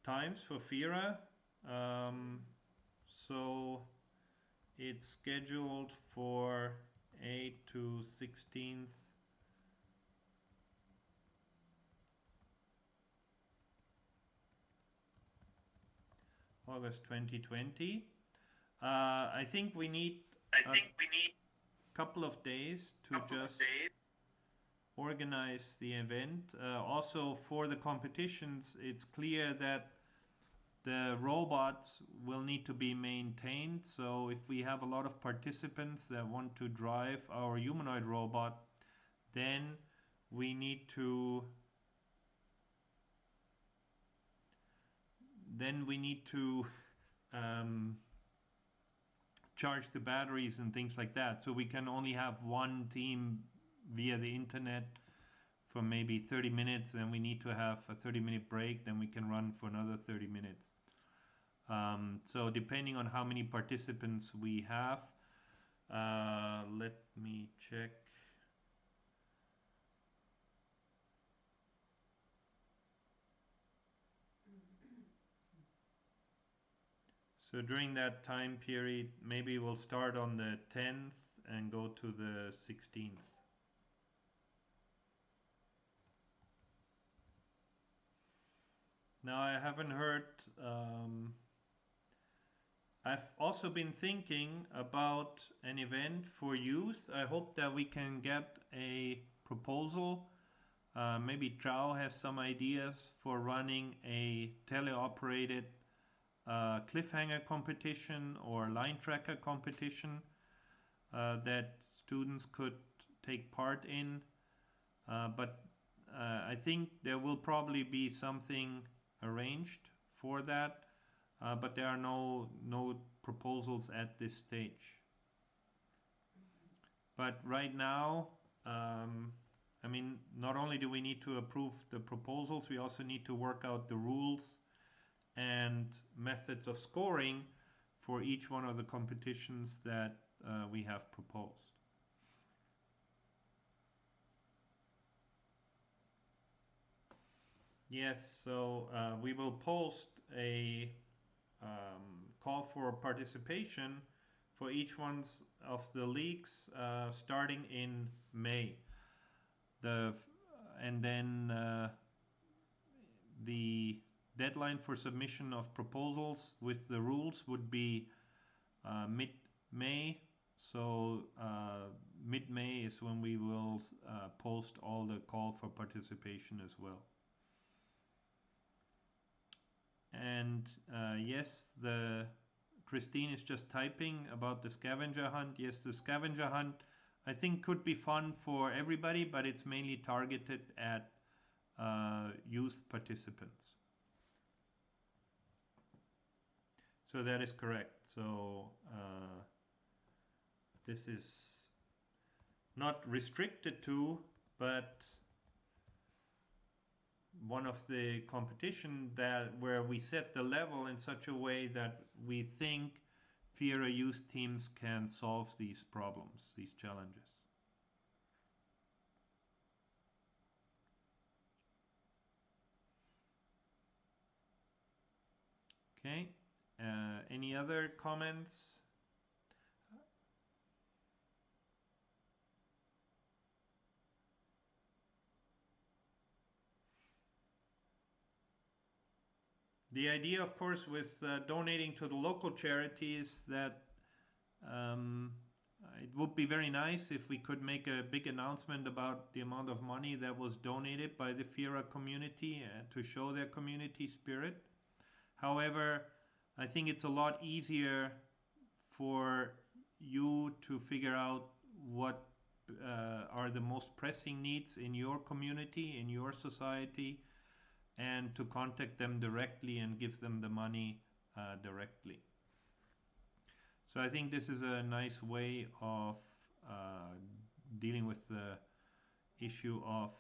times for FIRA. So it's scheduled for 8th to 16th. August 2020. I think we need a couple of days to just organize the event. Also for the competitions, it's clear that the robots will need to be maintained. So if we have a lot of participants that want to drive our humanoid robot, then we need to charge the batteries and things like that. So we can only have one team via the internet for maybe 30 minutes, then we need to have a 30-minute break, then we can run for another 30 minutes. So depending on how many participants we have, let me check. So during that time period, maybe we'll start on the 10th and go to the 16th. Now I haven't heard, I've also been thinking about an event for youth. I hope that we can get a proposal. Maybe Zhao has some ideas for running a teleoperated cliffhanger competition or line tracker competition that students could take part in. But I think there will probably be something arranged for that, but there are no proposals at this stage. But right now, I mean, not only do we need to approve the proposals, we also need to work out the rules and methods of scoring for each one of the competitions that we have proposed. Yes, so we will post a call for participation for each one of the leagues starting in May. And then the deadline for submission of proposals with the rules would be mid-May. So mid-May is when we will post all the call for participation as well. And yes, Christine is just typing about the scavenger hunt. Yes, the scavenger hunt I think could be fun for everybody, but it's mainly targeted at youth participants. So that is correct. So this is not restricted to, but one of the competition where we set the level in such a way that we think FIRA youth teams can solve these problems, these challenges. Okay. Any other comments? The idea, of course, with donating to the local charities, that it would be very nice if we could make a big announcement about the amount of money that was donated by the FIRA community to show their community spirit. However, I think it's a lot easier for you to figure out what are the most pressing needs in your community, in your society, and to contact them directly and give them the money directly. So I think this is a nice way of dealing with the issue of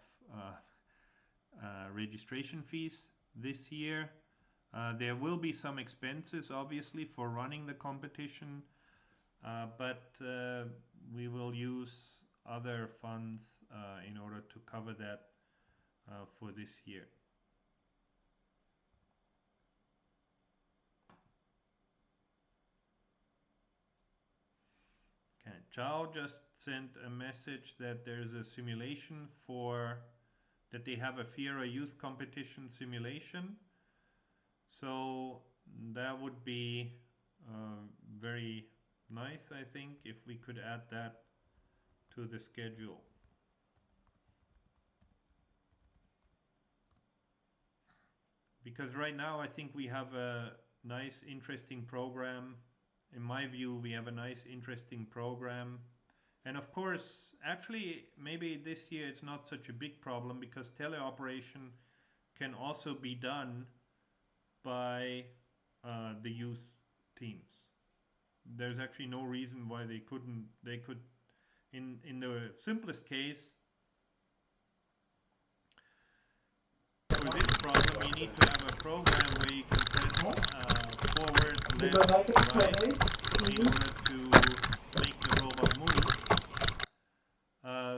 registration fees this year. There will be some expenses, obviously, for running the competition, but we will use other funds in order to cover that for this year. Okay, Zhao just sent a message that there's a simulation that they have a FIRA youth competition simulation. So that would be very nice, I think, if we could add that to the schedule. Because right now I think we have a nice, interesting program. In my view, we have a nice, interesting program. And of course, actually, maybe this year it's not such a big problem because teleoperation can also be done by the youth teams. There's actually no reason why they couldn't. They could, in the simplest case, for this problem, you need to have a program where you can press forward, left, right, in order to make the robot move.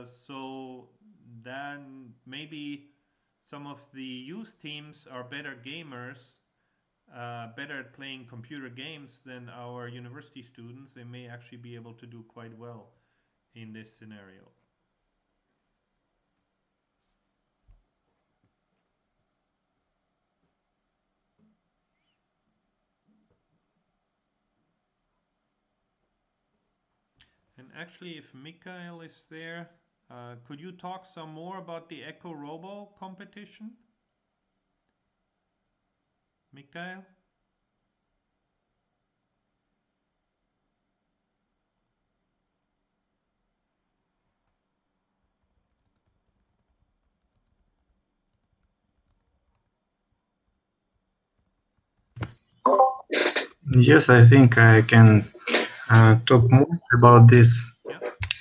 So then maybe some of the youth teams are better gamers, better at playing computer games than our university students. They may actually be able to do quite well in this scenario. And actually, if Mikhail is there, could you talk some more about the Echo Robo competition? Mikhail? Yes, I think I can talk more about this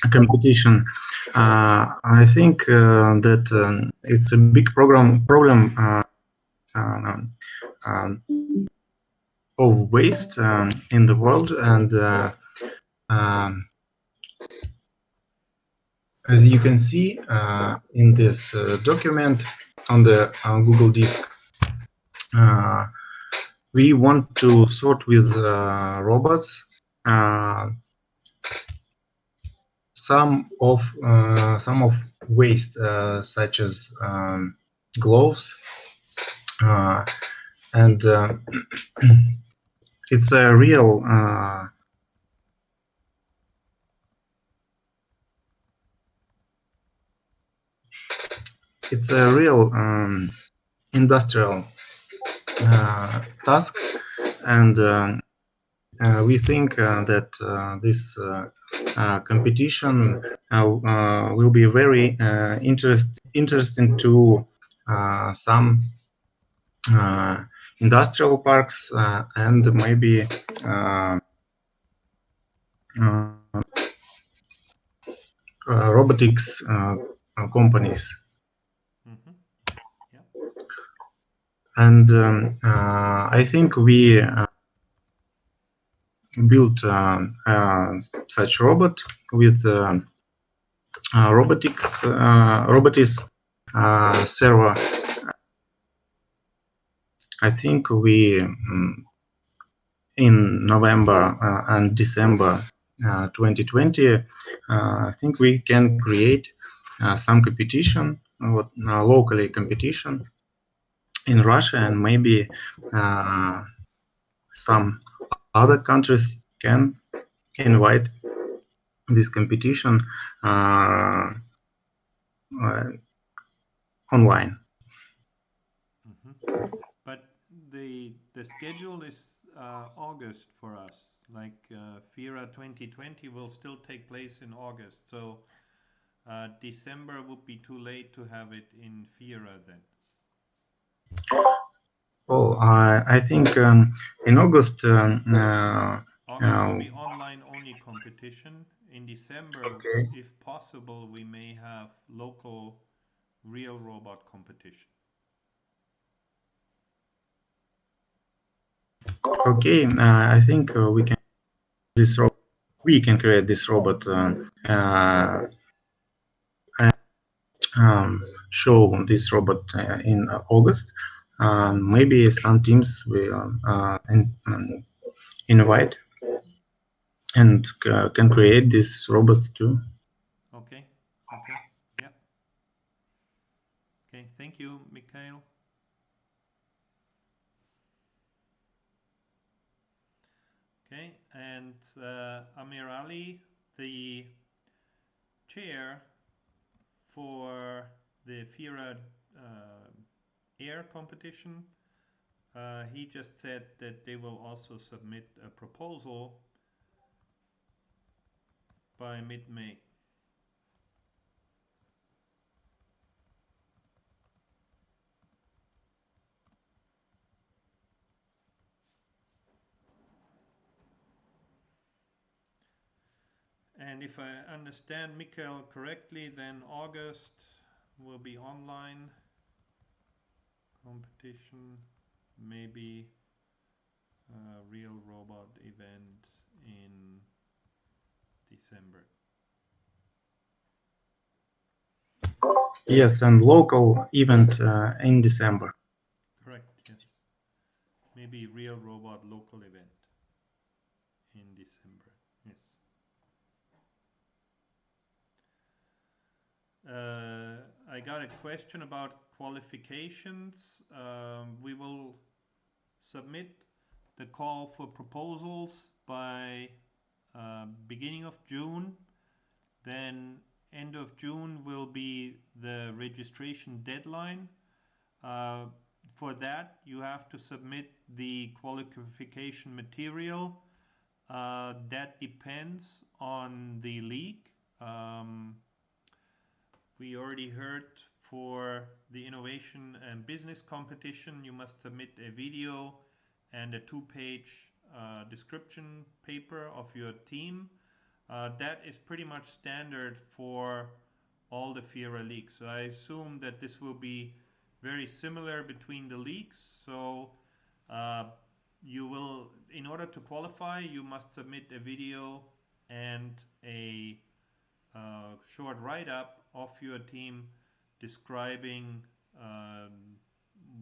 competition. I think that it's a big problem of waste in the world, and as you can see in this document on the Google Disk, we want to sort with robots some of waste, such as gloves, and it's a real industrial task, and we think that this competition will be very interesting to some industrial parks and maybe robotics companies. And I think we built such robot with robotics server. I think we in November and December 2020, I think we can create some competition, locally competition, in Russia, and maybe some other countries can invite this competition online. But the schedule is August for us. Like FIRA 2020 will still take place in August, so December would be too late to have it in FIRA then. Oh, I think in August. August will be online only competition. In December, Okay. if possible, we may have local real robot competition. Okay, I think we can create this robot show this robot in August. Maybe some teams will invite and can create these robots too. Okay. Yeah. Okay, thank you, Mikhail. Okay, and Amir Ali, the chair for the FIRA air competition, he just said that they will also submit a proposal by mid-May. And if I understand Mikhail correctly, then August will be online competition, maybe a real robot event in December. Yes, and local event in December. Correct, yes. Maybe real robot local event in December, yes. I got a question about qualifications. We will submit the call for proposals by beginning of June. Then end of June will be the registration deadline. For that, you have to submit the qualification material. That depends on the league. We already heard for the innovation and business competition, you must submit a video and a 2-page description paper of your team. That is pretty much standard for all the FIRA leagues. So I assume that this will be very similar between the leagues. So you will, in order to qualify, you must submit a video and a short write-up of your team describing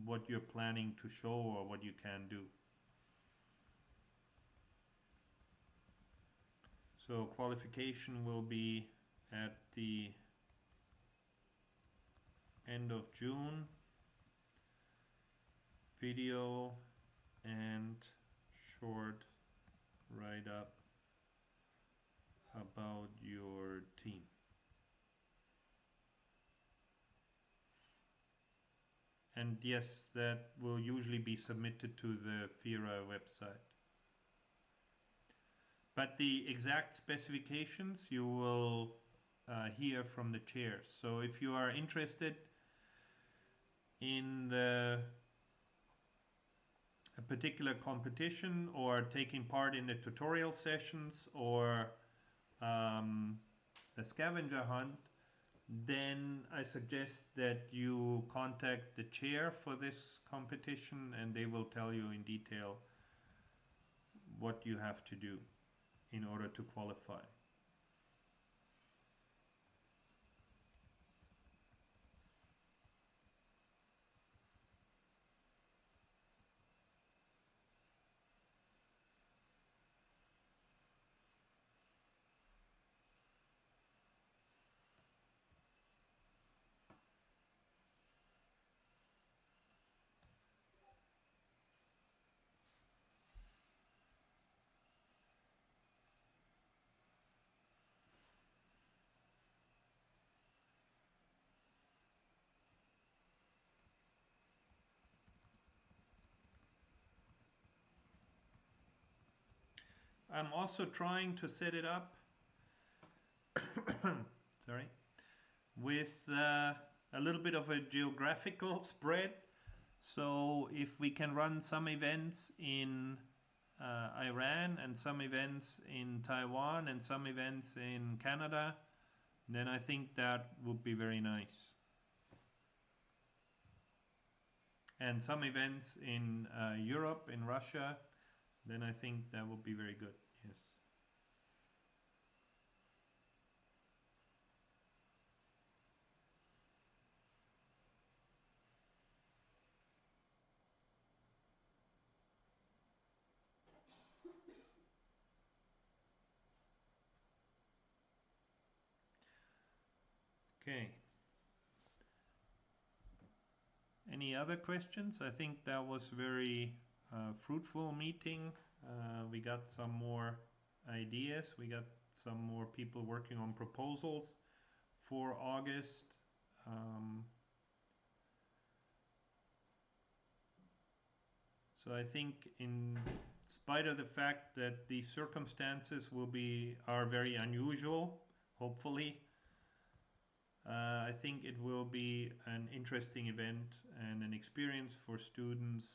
what you're planning to show or what you can do. So qualification will be at the end of June. Video and short write-up about your team. And yes, that will usually be submitted to the FIRA website. But the exact specifications you will hear from the chairs. So if you are interested in a particular competition or taking part in the tutorial sessions or the scavenger hunt, then I suggest that you contact the chair for this competition and they will tell you in detail what you have to do in order to qualify. I'm also trying to set it up sorry, with a little bit of a geographical spread. So if we can run some events in Iran and some events in Taiwan and some events in Canada, then I think that would be very nice. And some events in Europe, in Russia, then I think that would be very good. Yes. Okay. Any other questions? I think that was very fruitful meeting. We got some more ideas. We got some more people working on proposals for August. So I think, in spite of the fact that the circumstances are very unusual, hopefully, I think it will be an interesting event and an experience for students,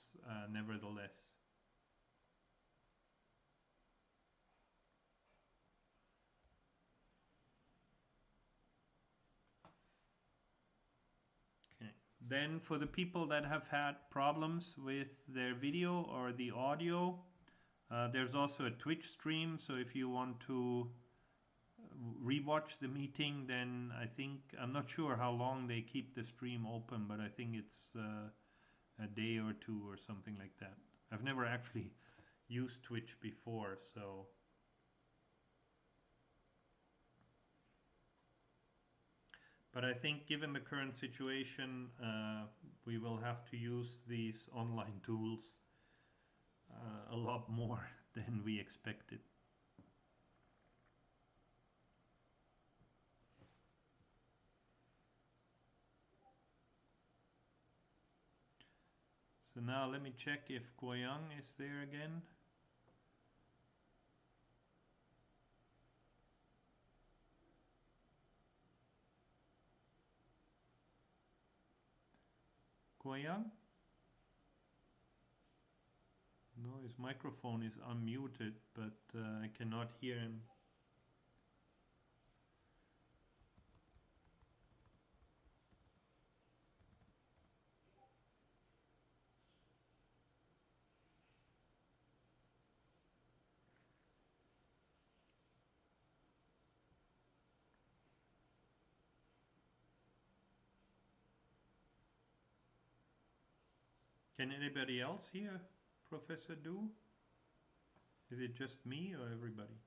nevertheless. Okay. Then for the people that have had problems with their video or the audio, there's also a Twitch stream. So if you want to rewatch the meeting, then I think, I'm not sure how long they keep the stream open, but I think it's a day or two or something like that. I've never actually used Twitch before, so but I think given the current situation, we will have to use these online tools a lot more than we expected. So now let me check if Guoyang is there again. Guoyang? No, his microphone is unmuted, but I cannot hear him. Can anybody else hear Professor Du? Is it just me or everybody?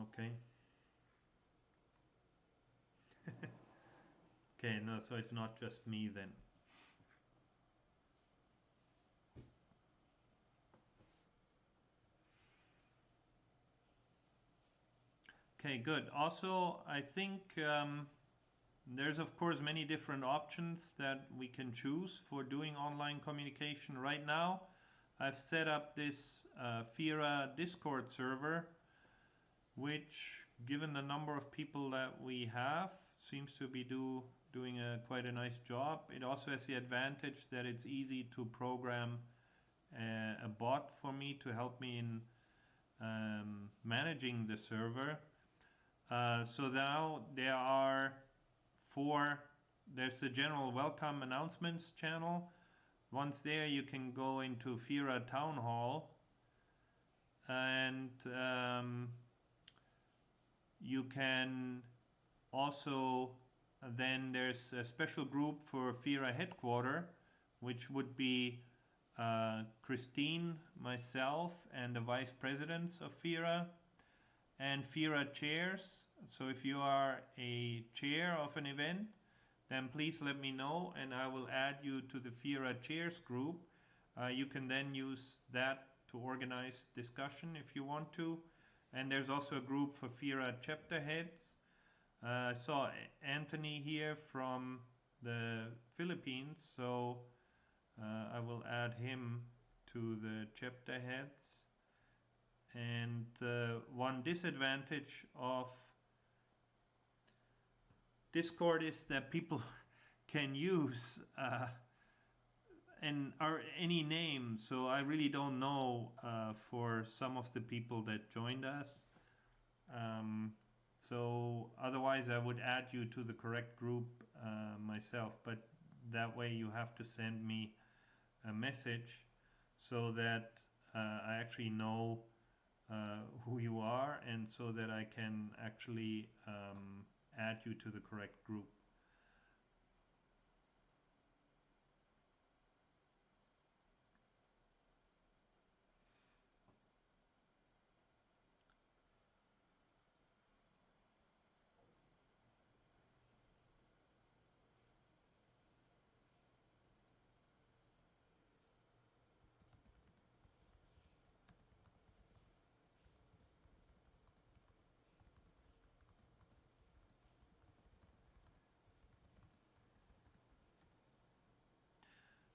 Okay. Okay, no, so it's not just me then. Okay, good. Also, I think there's of course many different options that we can choose for doing online communication. Right now, I've set up this FIRA Discord server, which, given the number of people that we have, seems to be doing quite a nice job. It also has the advantage that it's easy to program a bot for me to help me in managing the server. So now there's the general welcome announcements channel. Once there, you can go into FIRA Town Hall, and you can also, then there's a special group for FIRA headquarter, which would be Christine, myself, and the vice presidents of FIRA, and FIRA chairs. So if you are a chair of an event, then please let me know and I will add you to the FIRA chairs group. You can then use that to organize discussion if you want to. And there's also a group for FIRA chapter heads. I saw Anthony here from the Philippines, so I will add him to the chapter heads. And one disadvantage of Discord is that people can use any name, so I really don't know for some of the people that joined us. So otherwise I would add you to the correct group myself, but that way you have to send me a message so that I actually know who you are, and so that I can actually add you to the correct group.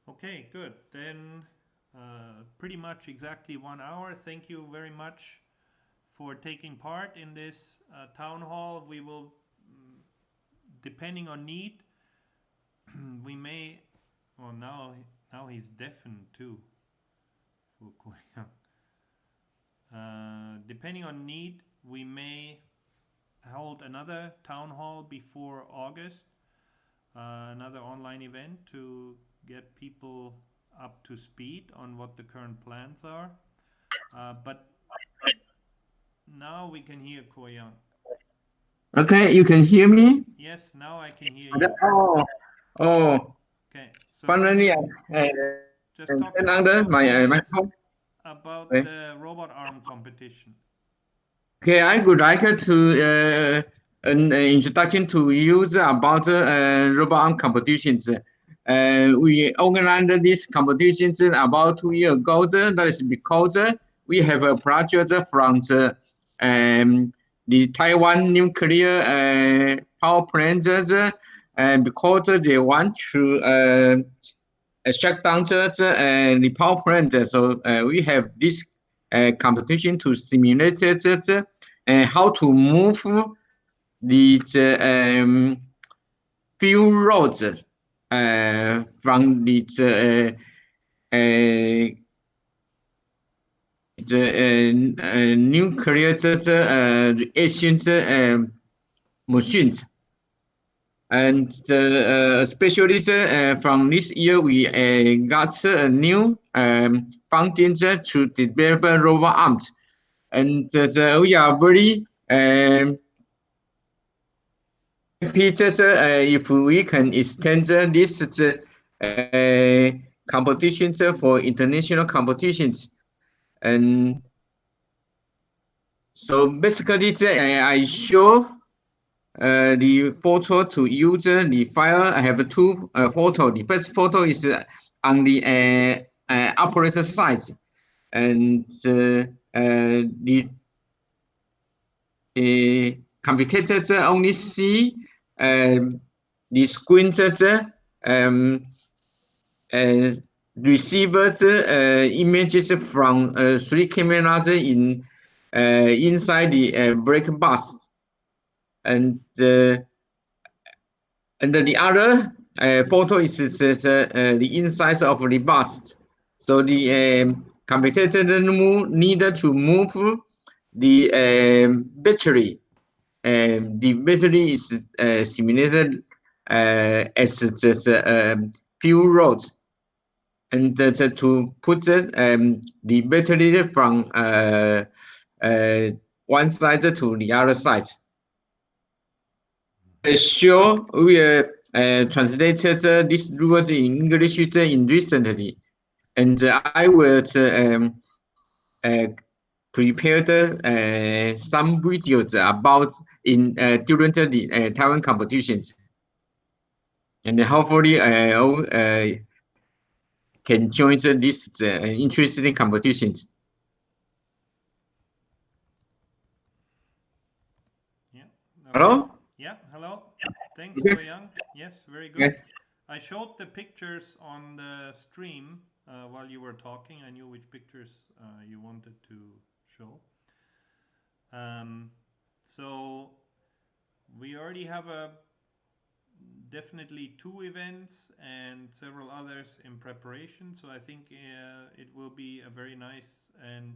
Okay, good. Then pretty much exactly 1 hour. Thank you very much for taking part in this town hall. We will, depending on need, we may. Well, now he's deafened too. Depending on need, we may hold another town hall before August, another online event to get people up to speed on what the current plans are. But now we can hear Koyang. Okay, you can hear me? Yes, now I can hear you. Oh. Okay, so Finally, just talk turn on the microphone. about Okay. the robot arm competition. Okay, I would like to an introduction to use about robot arm competitions. We organized these competitions about 2 years ago. That is because we have a project from the Taiwan nuclear power plants, and because they want to shut down the power plant, so we have this competition to simulate how to move the fuel rods from the nuclear reaction machines. And especially from this year, we got a new funding to develop robot arms, and we are very happy if we can extend this competitions for international competitions. And so basically, I show the photo to use the file. I have two photos. The first photo is on the operator side, and the computer only see the screen receives images from 3 cameras inside the brake bus, and the other photo is the inside of the bus. So the computer need to move the battery. The battery is simulated as the fuel rod, and to put the battery from one side to the other side. Sure, we translated this word in English recently, and I will prepared some videos about during the Taiwan competitions, and hopefully can join this interesting competitions. Yeah. Okay. Hello? Yeah, hello. Thanks, Okay. Koyang. Yes, very good. Okay. I showed the pictures on the stream while you were talking. I knew which pictures you wanted to show. So we already have definitely 2 events and several others in preparation. So I think it will be a very nice and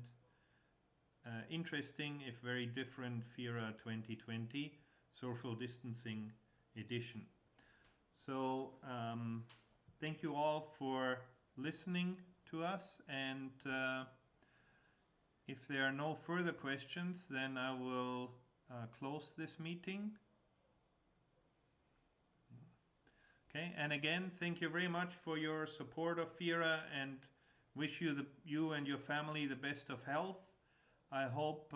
interesting, if very different, FIRA 2020 social distancing edition. So thank you all for listening to us, and if there are no further questions, then I will close this meeting. Okay, and again, thank you very much for your support of FIRA, and wish you and your family the best of health. I hope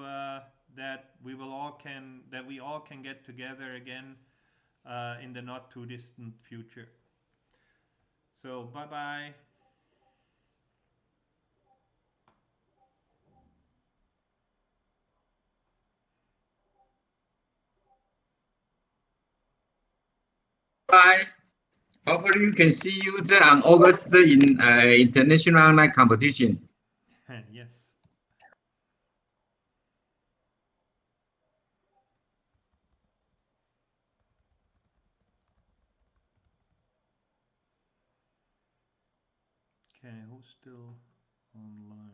that we all can get together again in the not too distant future. So bye bye. Bye. Hopefully, we can see you on August in international online competition. Yes. Okay, who's still online?